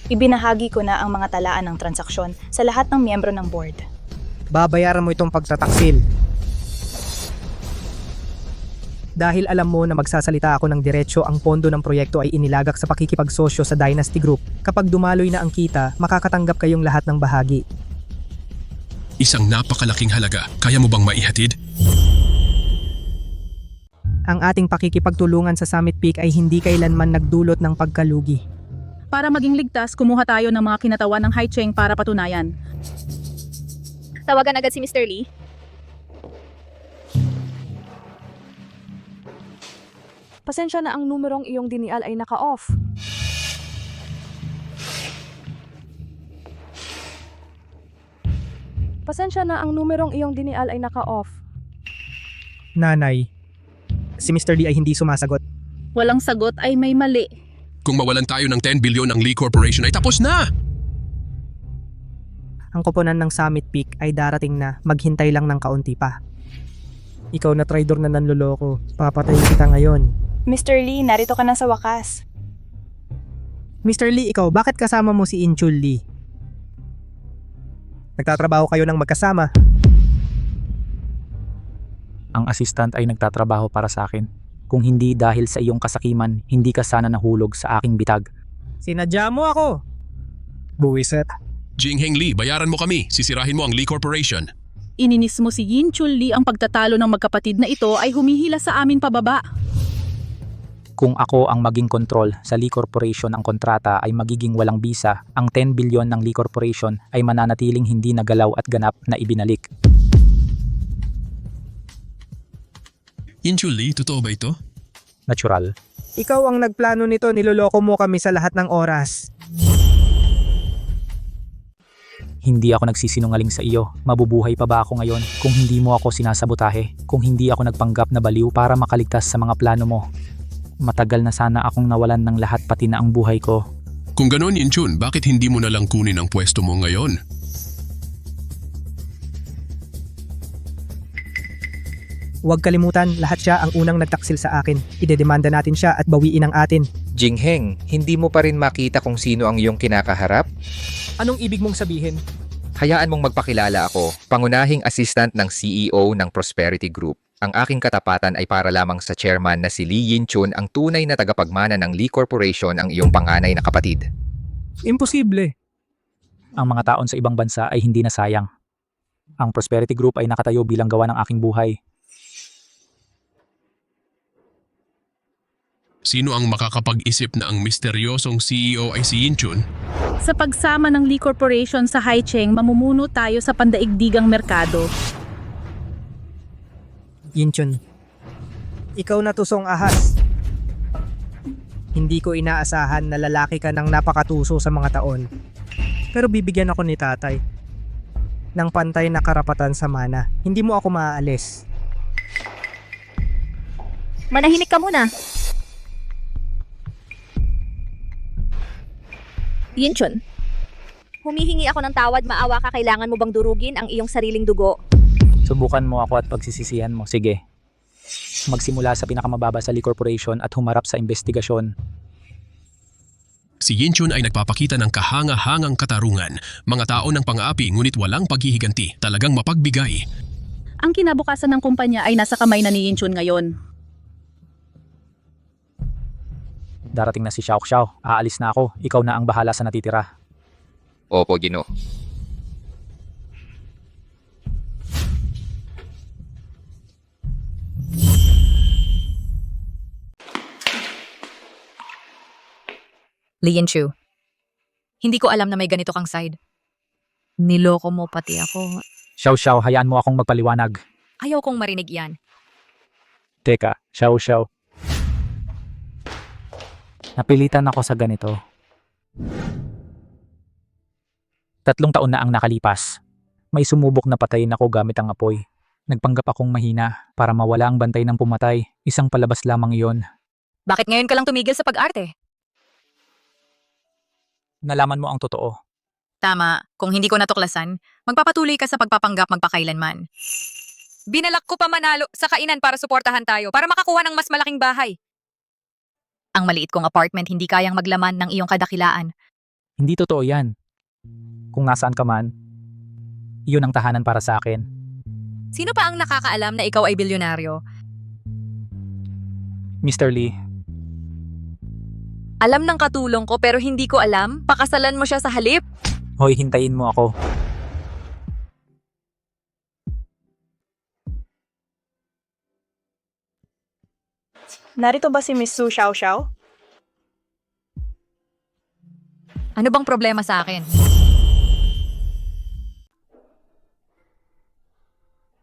Ibinahagi ko na ang mga talaan ng transaksyon sa lahat ng miyembro ng board. Babayaran mo itong pagtataksil. Dahil alam mo na magsasalita ako ng diretsyo, ang pondo ng proyekto ay inilagak sa pakikipagsosyo sa Dynasty Group. Kapag dumaloy na ang kita, makakatanggap kayong lahat ng bahagi. Isang napakalaking halaga. Kaya mo bang maihatid? Ang ating pakikipagtulungan sa Summit Peak ay hindi kailanman nagdulot ng pagkalugi. Para maging ligtas, kumuha tayo ng mga kinatawan ng Haicheng para patunayan. Tawagan agad si Mr. Lee. Pasensya na, ang numerong iyong dinial ay naka-off. Pasensya na, ang numerong iyong dinial ay naka-off. Nanay, si Mr. Lee ay hindi sumasagot. Walang sagot ay may mali. Kung mawalan tayo ng 10 bilyon ng Lee Corporation ay tapos na! Ang koponan ng Summit Peak ay darating na, maghintay lang ng kaunti pa. Ikaw na traidor na nanloloko, papatayin kita ngayon. Mr. Lee, narito ka na sa wakas. Mr. Lee, ikaw, bakit kasama mo si Inchul Lee? Nagtatrabaho kayo ng magkasama. Ang assistant ay nagtatrabaho para sa akin. Kung hindi dahil sa iyong kasakiman, hindi ka sana nahulog sa aking bitag. Sinadya mo ako. Buwiset. Jingheng Lee, bayaran mo kami. Sisirahin mo ang Lee Corporation. Ininis mo si Yin Chul Lee, ang pagtatalo ng magkapatid na ito ay humihila sa amin pababa. Kung ako ang maging kontrol sa Lee Corporation, ang kontrata ay magiging walang bisa. Ang 10 bilyon ng Lee Corporation ay mananatiling hindi nagalaw at ganap na ibinalik. Yinchul Lee, totoo ba ito? Natural. Ikaw ang nagplano nito, niloloko mo kami sa lahat ng oras. Hindi ako nagsisinungaling sa iyo. Mabubuhay pa ba ako ngayon kung hindi mo ako sinasabotahe? Kung hindi ako nagpanggap na baliw para makaligtas sa mga plano mo? Matagal na sana akong nawalan ng lahat pati na ang buhay ko. Kung ganon, Yinchun, bakit hindi mo na lang kunin ang pwesto mo ngayon? Huwag kalimutan, lahat siya ang unang nagtaksil sa akin. Idedemanda natin siya at bawiin ang atin. Jingheng, hindi mo pa rin makita kung sino ang iyong kinakaharap? Anong ibig mong sabihin? Hayaan mong magpakilala ako, pangunahing assistant ng CEO ng Prosperity Group. Ang aking katapatan ay para lamang sa chairman na si Lee Yinchun, ang tunay na tagapagmana ng Lee Corporation, ang iyong panganay na kapatid. Imposible. Ang mga taon sa ibang bansa ay hindi na sayang. Ang Prosperity Group ay nakatayo bilang gawa ng aking buhay. Sino ang makakapag-isip na ang misteryosong CEO ay si Yinchun? Sa pagsama ng Lee Corporation sa Haicheng, mamumuno tayo sa pandaigdigang merkado. Yinchun, ikaw na tusong ahas. Hindi ko inaasahan na lalaki ka ng napakatuso sa mga taon. Pero bibigyan ako ni tatay ng pantay na karapatan sa mana. Hindi mo ako maaalis. Manahimik ka muna. Yinchun, humihingi ako ng tawad, maawa ka, kailangan mo bang durugin ang iyong sariling dugo? Subukan mo ako at pagsisisihan mo. Sige. Magsimula sa pinakamababa sa Lee Corporation at humarap sa investigasyon. Si Yinchun ay nagpapakita ng kahanga-hangang katarungan. Mga tao ng pang-aapi ngunit walang paghihiganti, talagang mapagbigay. Ang kinabukasan ng kumpanya ay nasa kamay na ni Yinchun ngayon. Darating na si Xiao Xiao. Aalis na ako. Ikaw na ang bahala sa natitira. Opo, Gino. Lee Yinchu, hindi ko alam na may ganito kang side. Niloko mo pati ako. Xiao Xiao, hayaan mo akong magpaliwanag. Ayaw kong marinig yan. Teka, Xiao Xiao. Napilitan ako sa ganito. 3 taon na ang nakalipas. May sumubok na patayin ako gamit ang apoy. Nagpanggap akong mahina para mawala ang bantay ng pumatay. Isang palabas lamang iyon. Bakit ngayon ka lang tumigil sa pag-arte? Nalaman mo ang totoo. Tama, kung hindi ko natuklasan, magpapatuloy ka sa pagpapanggap magpakailanman. Binalak ko pa manalo sa kainan para suportahan tayo, para makakuha ng mas malaking bahay. Ang maliit kong apartment hindi kayang maglaman ng iyong kadakilaan. Hindi totoo yan. Kung nasaan ka man, iyon ang tahanan para sa akin. Sino pa ang nakakaalam na ikaw ay bilyonaryo? Mr. Lee, Alam ng katulong ko pero hindi ko alam, pakasalan mo siya sa halip. hoy, hintayin mo ako. Narito ba si Miss Su Xiao Xiao? Ano bang problema sa akin?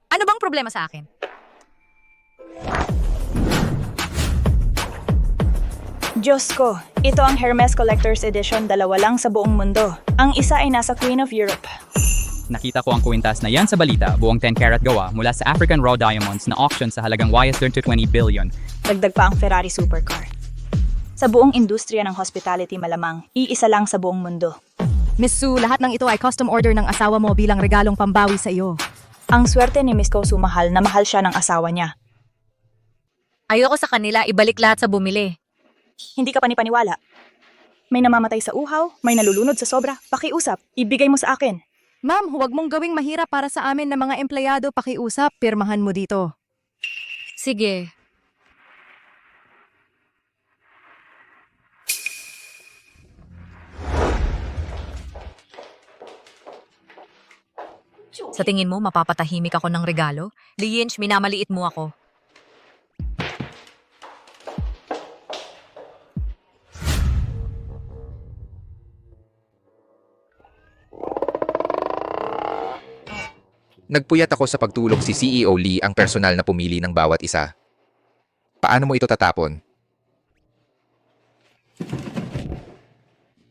Ano bang problema sa akin? Diyos ko, ito ang Hermes Collector's Edition, 2 lang sa buong mundo. Ang isa ay nasa Queen of Europe. Nakita ko ang kwintas na yan sa balita, buong 10-carat gawa mula sa African Raw Diamonds na auction sa halagang $20 billion. Dagdag pa ang Ferrari supercar. Sa buong industriya ng hospitality malamang, iisa lang sa buong mundo. Miss Su, lahat ng ito ay custom order ng asawa mo bilang regalong pambawi sa iyo. Ang swerte ni Miss Kosu mahal na mahal siya ng asawa niya. Ayoko sa kanila, ibalik lahat sa bumili. Hindi ka panipaniwala. May namamatay sa uhaw, may nalulunod sa sobra, pakiusap, ibigay mo sa akin. Ma'am, huwag mong gawing mahirap para sa amin na mga empleyado, pakiusap, pirmahan mo dito. Sige. Sa tingin mo, mapapatahimik ako ng regalo? Lee Yinch, minamaliit mo ako. Nagpuyat ako sa pagtulong si CEO Lee ang personal na pumili ng bawat isa. Paano mo ito tatapon?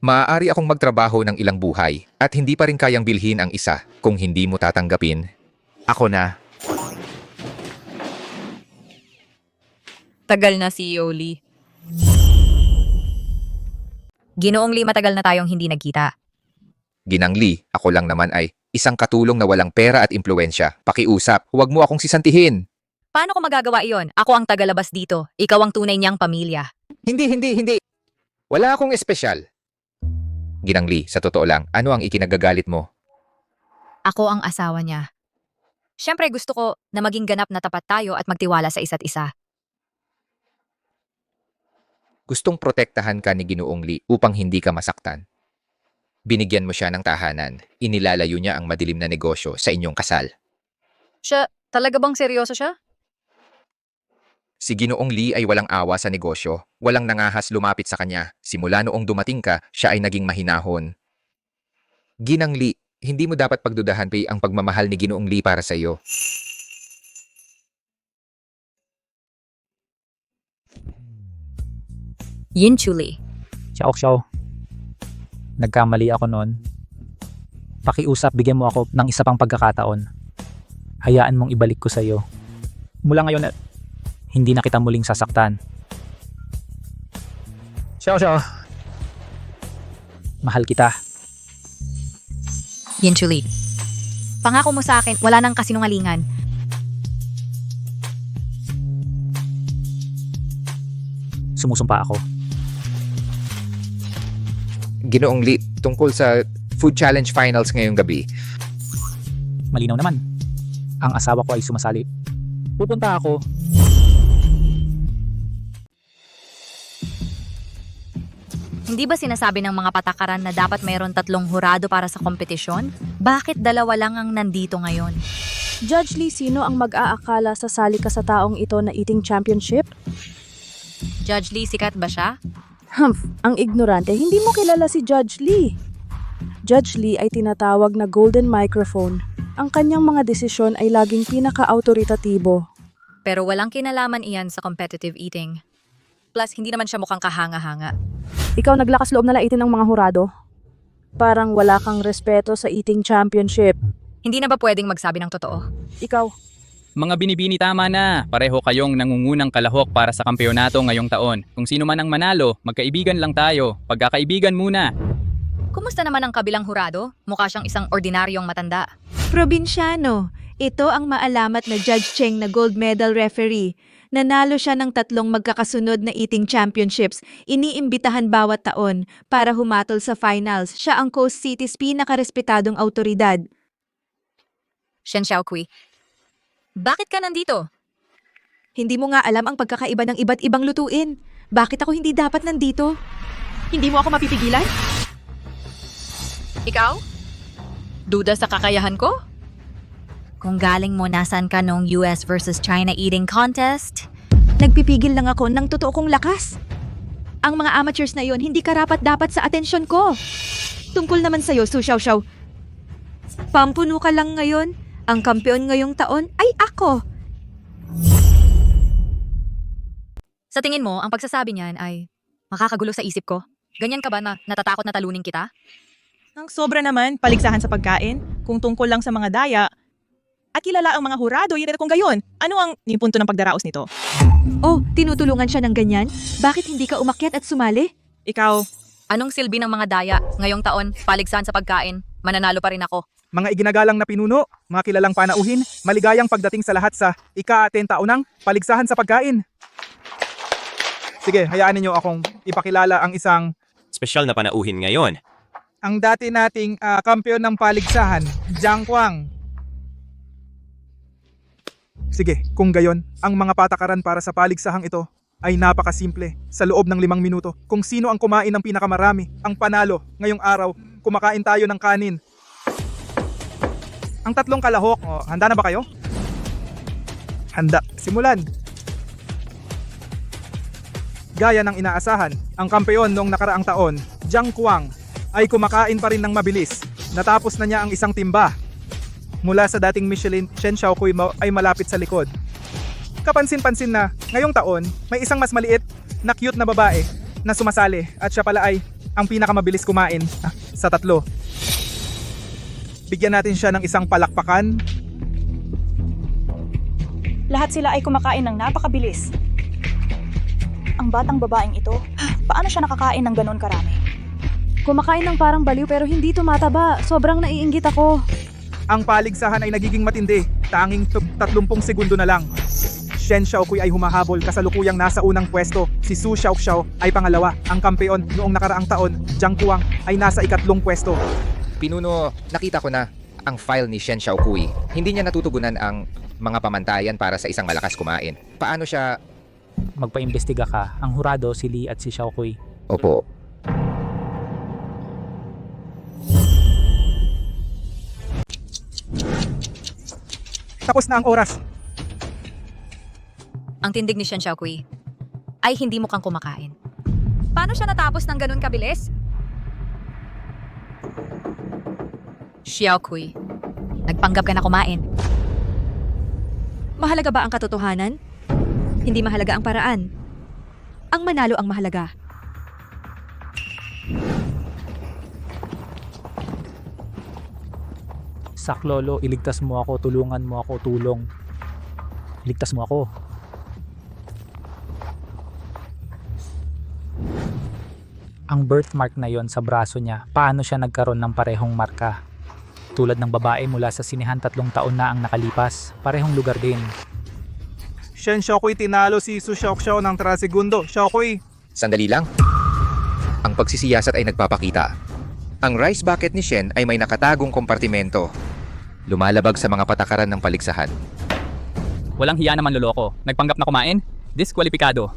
Maaari akong magtrabaho ng ilang buhay at hindi pa rin kayang bilhin ang isa kung hindi mo tatanggapin. Ako na. Tagal na, CEO Lee. Ginoong Lee, matagal na tayong hindi nagkita. Ginang Lee, ako lang naman ay isang katulong na walang pera at impluensya. Pakiusap, huwag mo akong sisantihin. Paano ko magagawa iyon? Ako ang tagalabas dito. Ikaw ang tunay niyang pamilya. Hindi. Wala akong espesyal. Ginang Lee, sa totoo lang, ano ang ikinagagalit mo? Ako ang asawa niya. Siyempre gusto ko na maging ganap na tapat tayo at magtiwala sa isa't isa. Gustong protektahan ka ni Ginoong Lee upang hindi ka masaktan. Binigyan mo siya ng tahanan. Inilalayo niya ang madilim na negosyo sa inyong kasal. Siya, talaga bang seryoso siya? Si Ginoong Lee ay walang awa sa negosyo. Walang nangahas lumapit sa kanya. Simula noong dumating ka, siya ay naging mahinahon. Ginang Lee, hindi mo dapat pagdudahan pa ang pagmamahal ni Ginoong Lee para sa iyo. Yin Chuli. Xiao. Nagkamali ako noon. Pakiusap, bigyan mo ako ng isa pang pagkakataon. Hayaan mong ibalik ko sa iyo. Mula ngayon, hindi na kita muling sasaktan. Xiao. Mahal kita. Yin Chuli. Pangako mo sa akin, wala nang kasinungalingan. Sumusumpa ako. Ginoong Lee, tungkol sa Food Challenge Finals ngayong gabi. Malinaw naman. Ang asawa ko ay sumasali. Pupunta ako. Hindi ba sinasabi ng mga patakaran na dapat mayroon 3 hurado para sa kompetisyon? Bakit 2 lang ang nandito ngayon? Judge Lee, sino ang mag-aakala sasali ka sa taong ito na eating championship? Judge Lee, sikat ba siya? Humph, ang ignorante, hindi mo kilala si Judge Lee. Judge Lee ay tinatawag na golden microphone. Ang kanyang mga desisyon ay laging pinaka-autoritatibo. Pero walang kinalaman iyan sa competitive eating. Plus, hindi naman siya mukhang kahanga-hanga. Ikaw naglakas loob na laitin ng mga hurado? Parang wala kang respeto sa eating championship. Hindi na ba pwedeng magsabi ng totoo? Ikaw. Mga binibini, tama na. Pareho kayong nangungunang kalahok para sa kampeonato ngayong taon. Kung sino man ang manalo, magkaibigan lang tayo. Pagkakaibigan muna. Kumusta naman ang kabilang hurado? Mukha siyang isang ordinaryong matanda. Probinsyano, ito ang maalamat na Judge Cheng na gold medal referee. Nanalo siya ng 3 magkakasunod na eating championships. Iniimbitahan bawat taon para humatol sa finals. Siya ang Coast City's pinakarespetadong autoridad. Shen Xiaokui. Bakit ka nandito? Hindi mo nga alam ang pagkakaiba ng iba't ibang lutuin. Bakit ako hindi dapat nandito? Hindi mo ako mapipigilan? Ikaw? Duda sa kakayahan ko? Kung galing mo nasan ka nung US versus China eating contest? Nagpipigil lang ako ng totoo kong lakas. Ang mga amateurs na yon hindi karapat-dapat sa atensyon ko. Tungkol naman sa'yo, Su Xiao. Pampuno ka lang ngayon. Ang kampeon ngayong taon ay ako. Sa tingin mo, ang pagsasabi niyan ay makakagulo sa isip ko? Ganyan ka ba na natatakot na talunin kita? Ang sobra naman, paligsahan sa pagkain, kung tungkol lang sa mga daya, at kilala ang mga hurado, yun kung gayon. Ano ang punto ng pagdaraos nito? Oh, tinutulungan siya ng ganyan? Bakit hindi ka umakyat at sumali? Ikaw. Anong silbi ng mga daya? Ngayong taon, paligsahan sa pagkain, mananalo pa rin ako. Mga iginagalang na pinuno, mga kilalang panauhin, maligayang pagdating sa lahat sa ika-10 taonang paligsahan sa pagkain. Sige, hayaan ninyo akong ipakilala ang isang Espesyal na panauhin ngayon. ang dati nating kampeon ng paligsahan, Jiang Kwang. Sige, kung gayon, ang mga patakaran para sa paligsahang ito ay napakasimple. Sa loob ng 5 minuto, kung sino ang kumain ng pinakamarami, ang panalo. Ngayong araw, kumakain tayo ng kanin. Ang 3 kalahok, handa na ba kayo? Handa, simulan. Gaya ng inaasahan, ang kampeon noong nakaraang taon, Jiang Kwang, ay kumakain pa rin ng mabilis. Natapos na niya ang isang timba. Mula sa dating Michelin, Shen Xiaokui ay malapit sa likod. Kapansin-pansin na, ngayong taon, may isang mas maliit na cute na babae na sumasali at siya pala ay ang pinakamabilis kumain sa 3. Bigyan natin siya ng isang palakpakan. Lahat sila ay kumakain ng napakabilis. Ang batang babaeng ito, paano siya nakakain ng ganon karami? Kumakain ng parang baliw pero hindi tumataba. Sobrang naiinggit ako. Ang paligsahan ay nagiging matindi. Tanging 30 segundo na lang. Shen Xiaokui ay humahabol, kasalukuyang nasa unang pwesto. Si Su Xiaoxiao ay pangalawa. Ang kampeon noong nakaraang taon, Jiang Kuang, ay nasa 2. pwesto. Pinuno, nakita ko na ang file ni Shen Xiaokui. Hindi niya natutugunan ang mga pamantayan para sa isang malakas kumain. Paano siya... Magpaimbestiga ka. Ang hurado si Lee at si Xiaokui. Opo. Tapos na ang oras. Ang tindig ni Shen Xiaokui ay hindi mukhang kumakain. Paano siya natapos ng ganun kabilis? Xiaokui, nagpanggap ka na kumain. Mahalaga ba ang katotohanan? Hindi mahalaga ang paraan. Ang manalo ang mahalaga. Saklolo, iligtas mo ako, tulungan mo ako, tulong. Iligtas mo ako. Ang birthmark na yon sa braso niya, paano siya nagkaroon ng parehong marka? Tulad ng babae mula sa sinehan 3 taon na ang nakalipas, parehong lugar din. Shen Xiaokui tinalo si Su Xiaoxiao ng 3 segundo. Xiaokui! Sandali lang. Ang pagsisiyasat ay nagpapakita. Ang rice bucket ni Shen ay may nakatagong kompartimento. Lumalabag sa mga patakaran ng paligsahan. Walang hiya naman loloko. Nagpanggap na kumain? Diskwalipikado.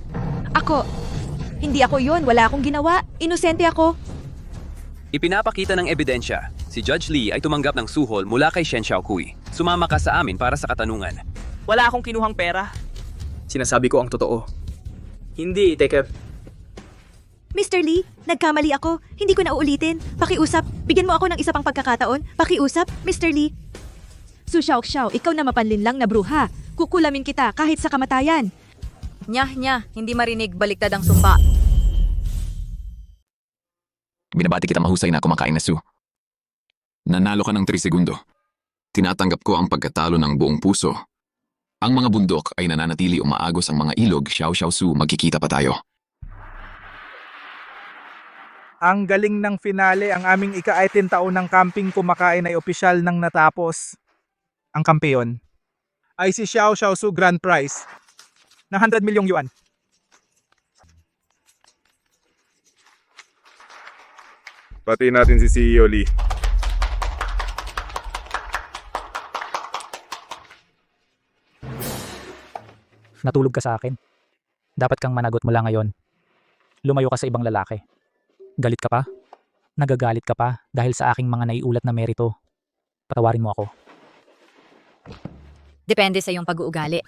Ako. Hindi ako yun. Wala akong ginawa. Inosente ako. Ipinapakita ng ebidensya. Si Judge Lee ay tumanggap ng suhol mula kay Shen Xiaokui. Sumama ka sa amin para sa katanungan. Wala akong kinuhang pera. Sinasabi ko ang totoo. Hindi, teka. Mr. Lee, nagkamali ako. Hindi ko na uulitin. Pakiusap. Bigyan mo ako ng isa pang pagkakataon. Pakiusap, Mr. Lee. Su Xiaoxiao, ikaw na mapanlinlang na bruha. Kukulamin kita kahit sa kamatayan. Nya, hindi marinig, baliktad ang sumpa. Binabati kita mahusay na kumakain na Su. Nanalo ka ng 3 segundo. Tinatanggap ko ang pagkatalo ng buong puso. Ang mga bundok ay nananatili umaagos ang mga ilog. Xiao Xiao Su, magkikita pa tayo. Ang galing ng finale, ang aming ika-18 taon ng camping kumakain ay opisyal nang natapos. Ang kampeon ay si Xiao Xiao Su Grand Prize na 100 milyong yuan. Pati natin si CEO Lee. Natulog ka sa akin. Dapat kang managot mula ngayon. Lumayo ka sa ibang lalaki. Galit ka pa? Nagagalit ka pa dahil sa aking mga naiulat na merito. Patawarin mo ako. Depende sa iyong pag-uugali.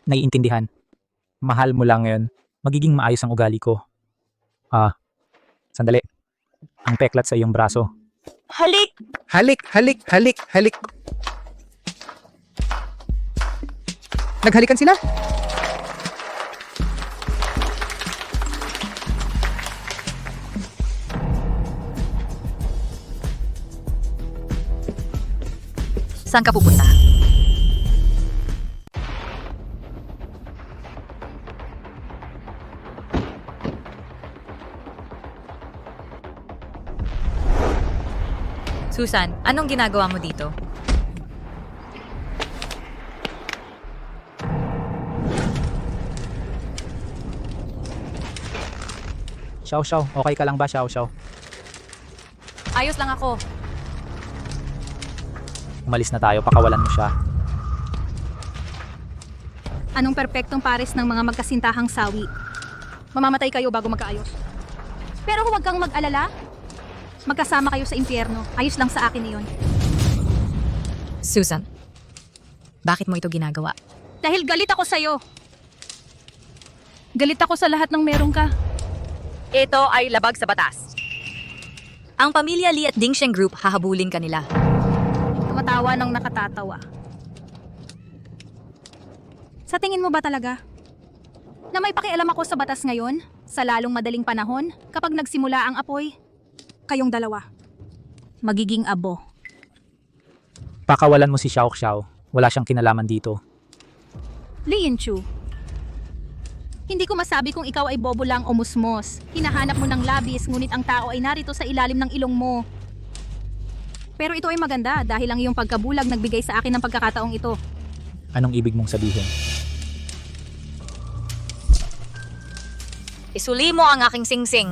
Naiintindihan. Mahal mo lang ngayon. Magiging maayos ang ugali ko. Sandali. Ang peklat sa iyong braso. Halik! Halik! Naghalikan sila? Saan ka pupunta? Susan, anong ginagawa mo dito? Xiao, okay ka lang ba, Xiao? Ayos lang ako. Umalis na tayo, pakawalan mo siya. Anong perpektong pares ng mga magkasintahang sawi? Mamamatay kayo bago magkaayos. Pero huwag kang mag-alala. Magkasama kayo sa impyerno. Ayos lang sa akin iyon. Susan, bakit mo ito ginagawa? Dahil galit ako sa'yo. Galit ako sa lahat ng meron ka. Ito ay labag sa batas. Ang pamilya Lee at Dingsheng Group hahabulin kanila. Tumatawa ng nakatatawa. Sa tingin mo ba talaga? Na may pakialam ako sa batas ngayon, sa lalong madaling panahon, kapag nagsimula ang apoy, kayong dalawa, magiging abo. Pakawalan mo si Xiao Xiao. Wala siyang kinalaman dito. Li Yinchu, hindi ko masabi kung ikaw ay bobo lang o musmos. Hinahanap mo ng labis, ngunit ang tao ay narito sa ilalim ng ilong mo. Pero ito ay maganda dahil ang iyong pagkabulag nagbigay sa akin ng pagkakataong ito. Anong ibig mong sabihin? Isuli mo ang aking singsing.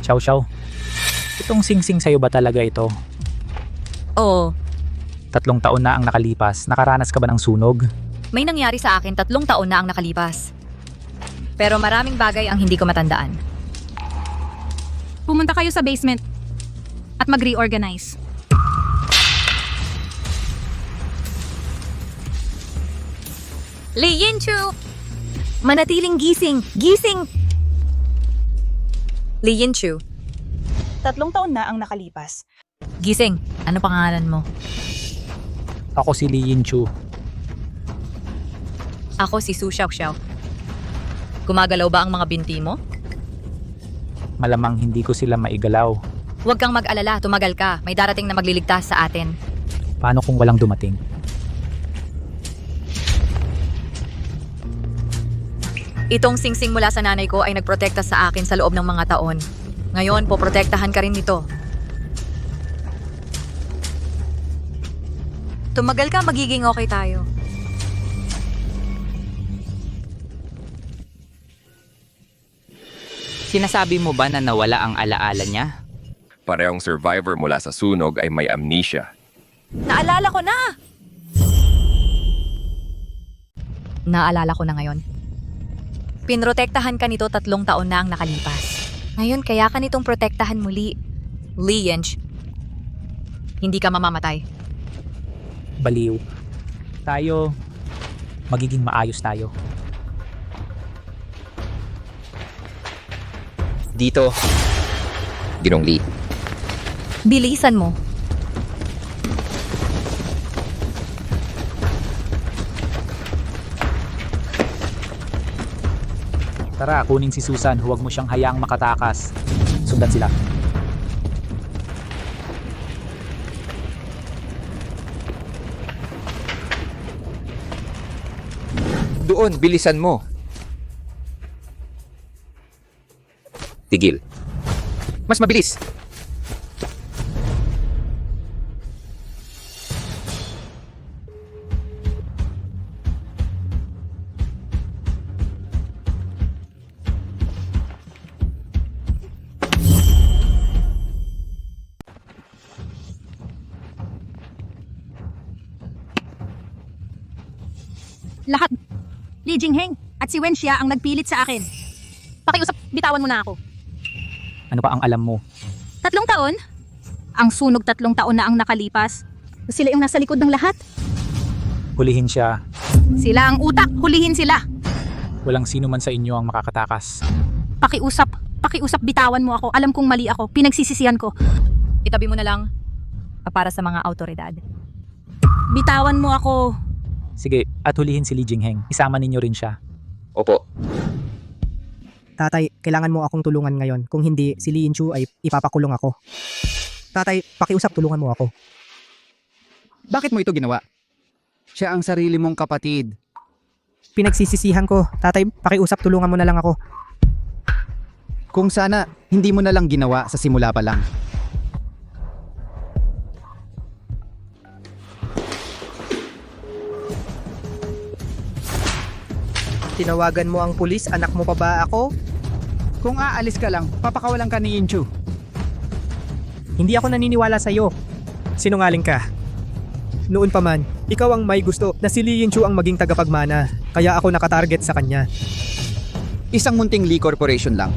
Xiao Xiao, itong singsing sa'yo ba talaga ito? Oo. 3 taon na ang nakalipas, nakaranas ka ba ng sunog? May nangyari sa akin 3 taon na ang nakalipas. Pero maraming bagay ang hindi ko matandaan. Pumunta kayo sa basement at mag-reorganize. Li Yinchu! Manatiling gising! Gising! Li Yinchu. 3 taon na ang nakalipas. Gising, ano pangalan mo? Ako si Li Yinchu. Ako si Su Xiaoxiao. Gumagalaw ba ang mga binti mo? Malamang hindi ko sila maigalaw. Huwag kang mag-alala, tumagal ka. May darating na magliligtas sa atin. Paano kung walang dumating? Itong singsing mula sa nanay ko ay nagprotekta sa akin sa loob ng mga taon. Ngayon, poprotektahan ka rin nito. Tumagal ka, magiging okay tayo. Sinasabi mo ba na nawala ang alaala niya? Parehong survivor mula sa sunog ay may amnesia. Naalala ko na! Naalala ko na ngayon. Pinrotektahan ka nito 3 taon na ang nakalipas. Ngayon, kaya ka nitong protektahan muli. Li Yinch, hindi ka mamamatay. Baliw. Tayo, magiging maayos tayo. Dito, Ginong Lee. Bilisan mo. Tara, kunin si Susan. Huwag mo siyang hayaang makatakas. Sundan sila. Doon, bilisan mo. Tigil. Mas mabilis. Lahat. Li Jingheng at si Wen Xia ang nagpilit sa akin. Pakiusap, bitawan mo na ako. Ano pa ang alam mo? 3 taon? Ang sunog 3 taon na ang nakalipas. Sila yung nasa likod ng lahat. Hulihin siya. Sila ang utak, hulihin sila. Walang sino man sa inyo ang makakatakas. Pakiusap, bitawan mo ako. Alam kong mali ako, pinagsisisihan ko. Itabi mo na lang para sa mga autoridad. Bitawan mo ako. Sige, at hulihin si Li Jingheng. Isama ninyo rin siya. Opo. Tatay, kailangan mo akong tulungan ngayon. Kung hindi, si Li Yinchu ay ipapakulong ako. Tatay, pakiusap, tulungan mo ako. Bakit mo ito ginawa? Siya ang sarili mong kapatid. Pinagsisisihan ko. Tatay, pakiusap, tulungan mo na lang ako. Kung sana, hindi mo na lang ginawa sa simula pa lang. Tinawagan mo ang pulis, anak mo pa ba ako? Kung aalis ka lang, papakawalan ka ni Yinchu. Hindi ako naniniwala sa'yo. Sinungaling ka. Noon pa man, ikaw ang may gusto na si Li Yinchu ang maging tagapagmana, kaya ako nakatarget sa kanya. Isang munting Lee Corporation lang.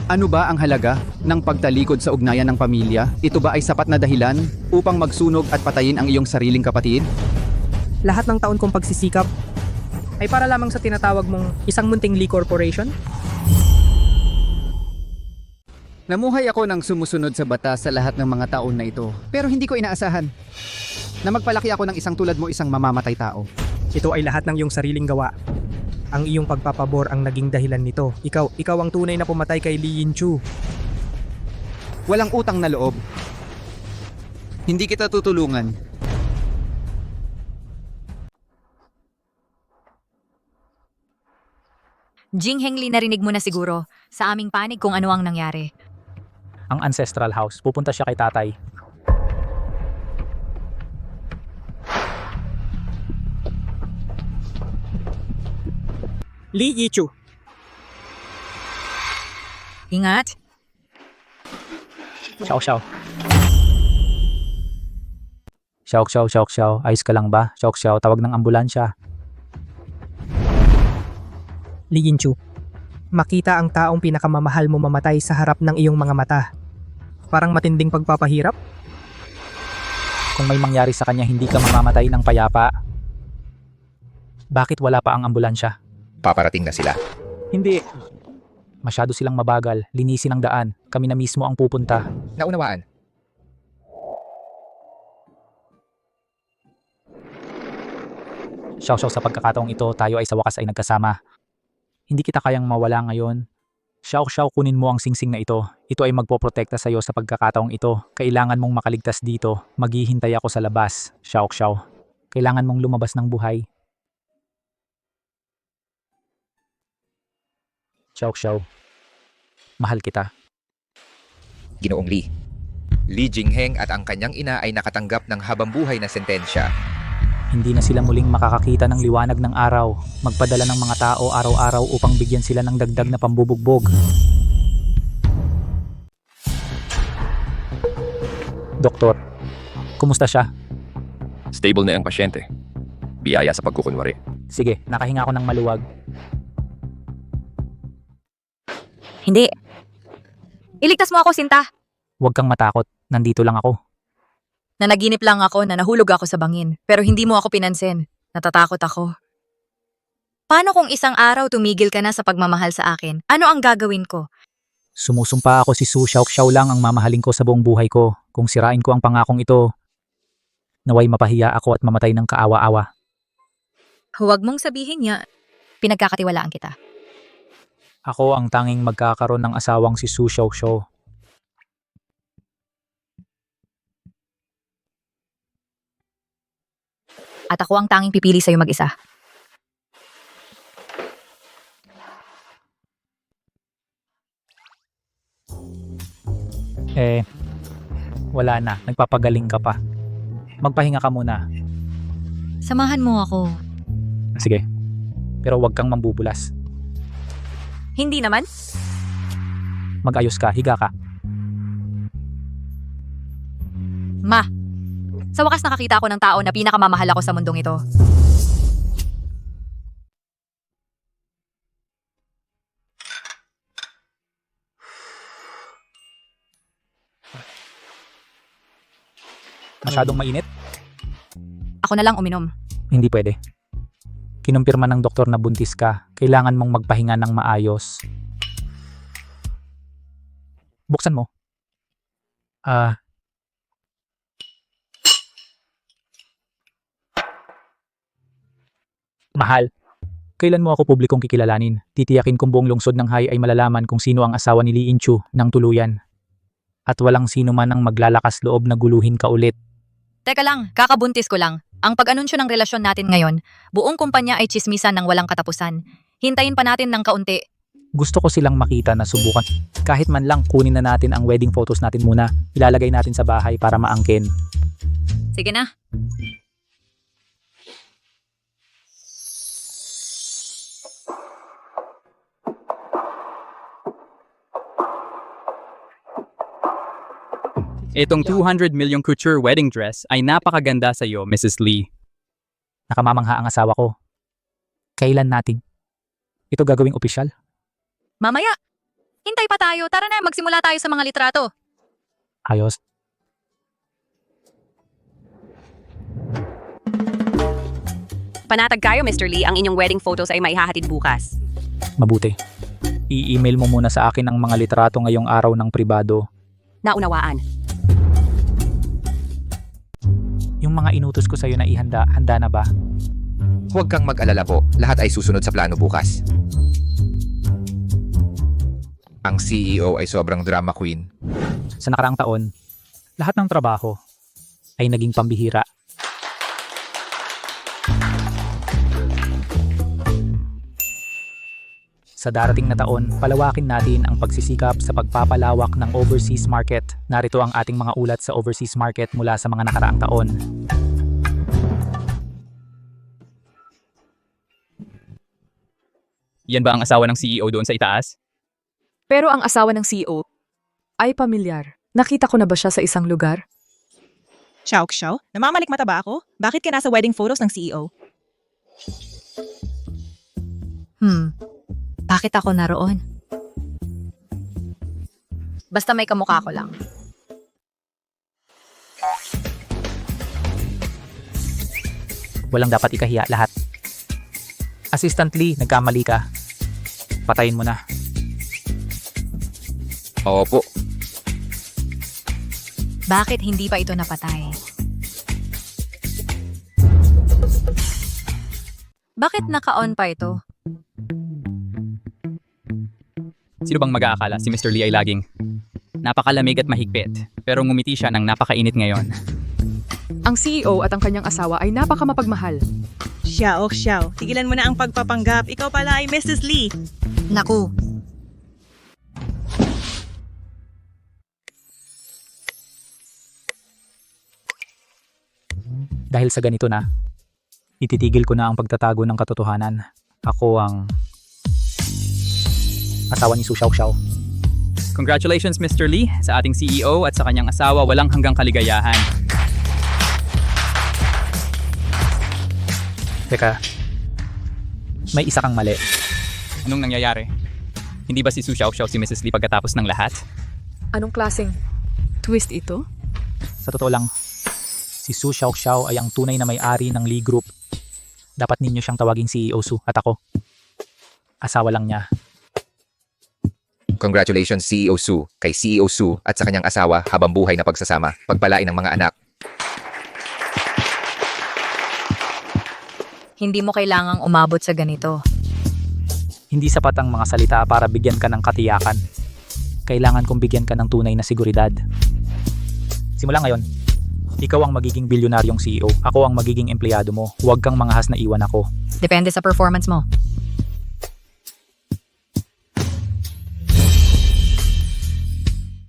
Ano ba ang halaga ng pagtalikod sa ugnayan ng pamilya? Ito ba ay sapat na dahilan upang magsunog at patayin ang iyong sariling kapatid? Lahat ng taon kong pagsisikap ay para lamang sa tinatawag mong isang munting Lee Corporation? Namuhay ako ng sumusunod sa batas sa lahat ng mga taon na ito. Pero hindi ko inaasahan na magpalaki ako ng isang tulad mo, isang mamamatay tao. Ito ay lahat ng iyong sariling gawa. Ang iyong pagpapabor ang naging dahilan nito. Ikaw ang tunay na pumatay kay Lee Yin-chu. Walang utang na loob. Hindi kita tutulungan. Jing Hengli, narinig mo na siguro sa aming panig kung ano ang nangyari. Ang ancestral house, pupunta siya kay tatay. Lee Yi-chu. Ingat. Xiao Xiao. Xiao Xiao, Xiao Xiao. Ayos ka lang ba? Xiao Xiao, tawag ng ambulansya. Lee Yin-chu. Makita ang taong pinakamamahal mo mamatay sa harap ng iyong mga mata. Parang matinding pagpapahirap? Kung may mangyari sa kanya, hindi ka mamamatay ng payapa. Bakit wala pa ang ambulansya? Paparating na sila. Hindi. Masyado silang mabagal. Linisin ang daan. Kami na mismo ang pupunta. Naunawaan. Xiao Xiao, sa pagkakataong ito, tayo ay sa wakas ay nagkasama. Hindi kita kayang mawala ngayon. Xiao Xiao, kunin mo ang singsing na ito. Ito ay magpoprotekta sa iyo sa pagkakataong ito. Kailangan mong makaligtas dito. Maghihintay ako sa labas. Xiao Xiao. Kailangan mong lumabas ng buhay. Xiao Xiao. Mahal kita. Ginoong Lee. Li Jingheng at ang kanyang ina ay nakatanggap ng habambuhay na sentensya. Hindi na sila muling makakakita ng liwanag ng araw. Magpadala ng mga tao araw-araw upang bigyan sila ng dagdag na pambubugbog. Doktor, kumusta siya? Stable na ang pasyente. Biyaya sa pagkukunwari. Sige, nakahinga ako ng maluwag. Hindi. Iligtas mo ako, Sinta. Huwag kang matakot. Nandito lang ako. Nanaginip lang ako na nahulog ako sa bangin. Pero hindi mo ako pinansin. Natatakot ako. Paano kung isang araw tumigil ka na sa pagmamahal sa akin? Ano ang gagawin ko? Sumusumpa ako si Su Xiao Xiao lang ang mamahalin ko sa buong buhay ko. Kung sirain ko ang pangakong ito, naway mapahiya ako at mamatay ng kaawa-awa. Huwag mong sabihin niya. Pinagkakatiwalaan kita. Ako ang tanging magkakaroon ng asawang si Su Xiao Xiao. At ako ang tanging pipili sa'yo mag-isa. Wala na. Nagpapagaling ka pa. Magpahinga ka muna. Samahan mo ako. Sige. Pero huwag kang mambubulas. Hindi naman. Mag-ayos ka. Higa ka. Ma, sa wakas nakakita ako ng tao na pinakamamahal ako sa mundong ito. Masyadong mainit? Ako na lang uminom. Hindi pwede. Kinumpirma ng doktor na buntis ka. Kailangan mong magpahinga ng maayos. Buksan mo. Mahal. Kailan mo ako publikong kikilalanin? Titiyakin kong buong lungsod ng Hai ay malalaman kung sino ang asawa ni Lee In-chu ng tuluyan. At walang sino man ang maglalakas loob na guluhin ka ulit. Teka lang, kakabuntis ko lang. Ang pag-anunsyo ng relasyon natin ngayon, buong kumpanya ay chismisan ng walang katapusan. Hintayin pa natin ng kaunti. Gusto ko silang makita na subukan. Kahit man lang kunin na natin ang wedding photos natin muna. Ilalagay natin sa bahay para maangkin. Sige na. Itong 200 million couture wedding dress ay napakaganda sa iyo, Mrs. Lee. Nakamamangha ang asawa ko. Kailan natin? Ito gagawing opisyal? Mamaya. Hintay pa tayo. Tara na, magsimula tayo sa mga litrato. Ayos. Panatag kayo, Mr. Lee. Ang inyong wedding photos ay maihahatid bukas. Mabuti. I-email mo muna sa akin ang mga litrato ngayong araw ng pribado. Naunawaan. Yung mga inutos ko sa'yo na ihanda, handa na ba? Huwag kang mag-alala po, lahat ay susunod sa plano bukas. Ang CEO ay sobrang drama queen. Sa nakaraang taon, lahat ng trabaho ay naging pambihira. Sa darating na taon, palawakin natin ang pagsisikap sa pagpapalawak ng overseas market. Narito ang ating mga ulat sa overseas market mula sa mga nakaraang taon. Yan ba ang asawa ng CEO doon sa itaas? Pero ang asawa ng CEO ay pamilyar. Nakita ko na ba siya sa isang lugar? Xiao, namamalikmata ba ako? Bakit ka nasa wedding photos ng CEO? Bakit ako naroon? Basta may kamukha ko lang. Walang dapat ikahiya lahat. Assistant Lee, nagkamali ka. Patayin mo na. Opo. Bakit hindi pa ito napatay? Bakit naka-on pa ito? Sino bang mag-aakala si Mr. Lee ay laging napakalamig at mahigpit, pero ngumiti siya ng napakainit ngayon. Ang CEO at ang kanyang asawa ay napakamapagmahal. Xiao, tigilan mo na ang pagpapanggap. Ikaw pala ay Mrs. Lee. Naku, Dahil sa ganito na, ititigil ko na ang pagtatago ng katotohanan. Ako ang asawa ni Su Xiaoxiao. Congratulations Mr. Lee sa ating CEO at sa kanyang asawa, walang hanggang kaligayahan. Teka, may isa kang mali. Anong nangyayari? Hindi ba si Su Xiaoxiao si Mrs. Lee pagkatapos ng lahat? Anong klaseng twist ito? Sa totoo lang, si Su Xiaoxiao ay ang tunay na may-ari ng Lee Group. Dapat ninyo siyang tawaging CEO Su at ako. Asawa lang niya. Congratulations CEO Su, kay CEO Su at sa kanyang asawa habang buhay na pagsasama, pagpalain ng mga anak. hindi mo kailangang umabot sa ganito. Hindi sapat ang mga salita para bigyan ka ng katiyakan. Kailangan kong bigyan ka ng tunay na seguridad. Simula ngayon, ikaw ang magiging bilyonaryong CEO. Ako ang magiging empleyado mo. Huwag kang manghas na iwan ako. Depende sa performance mo.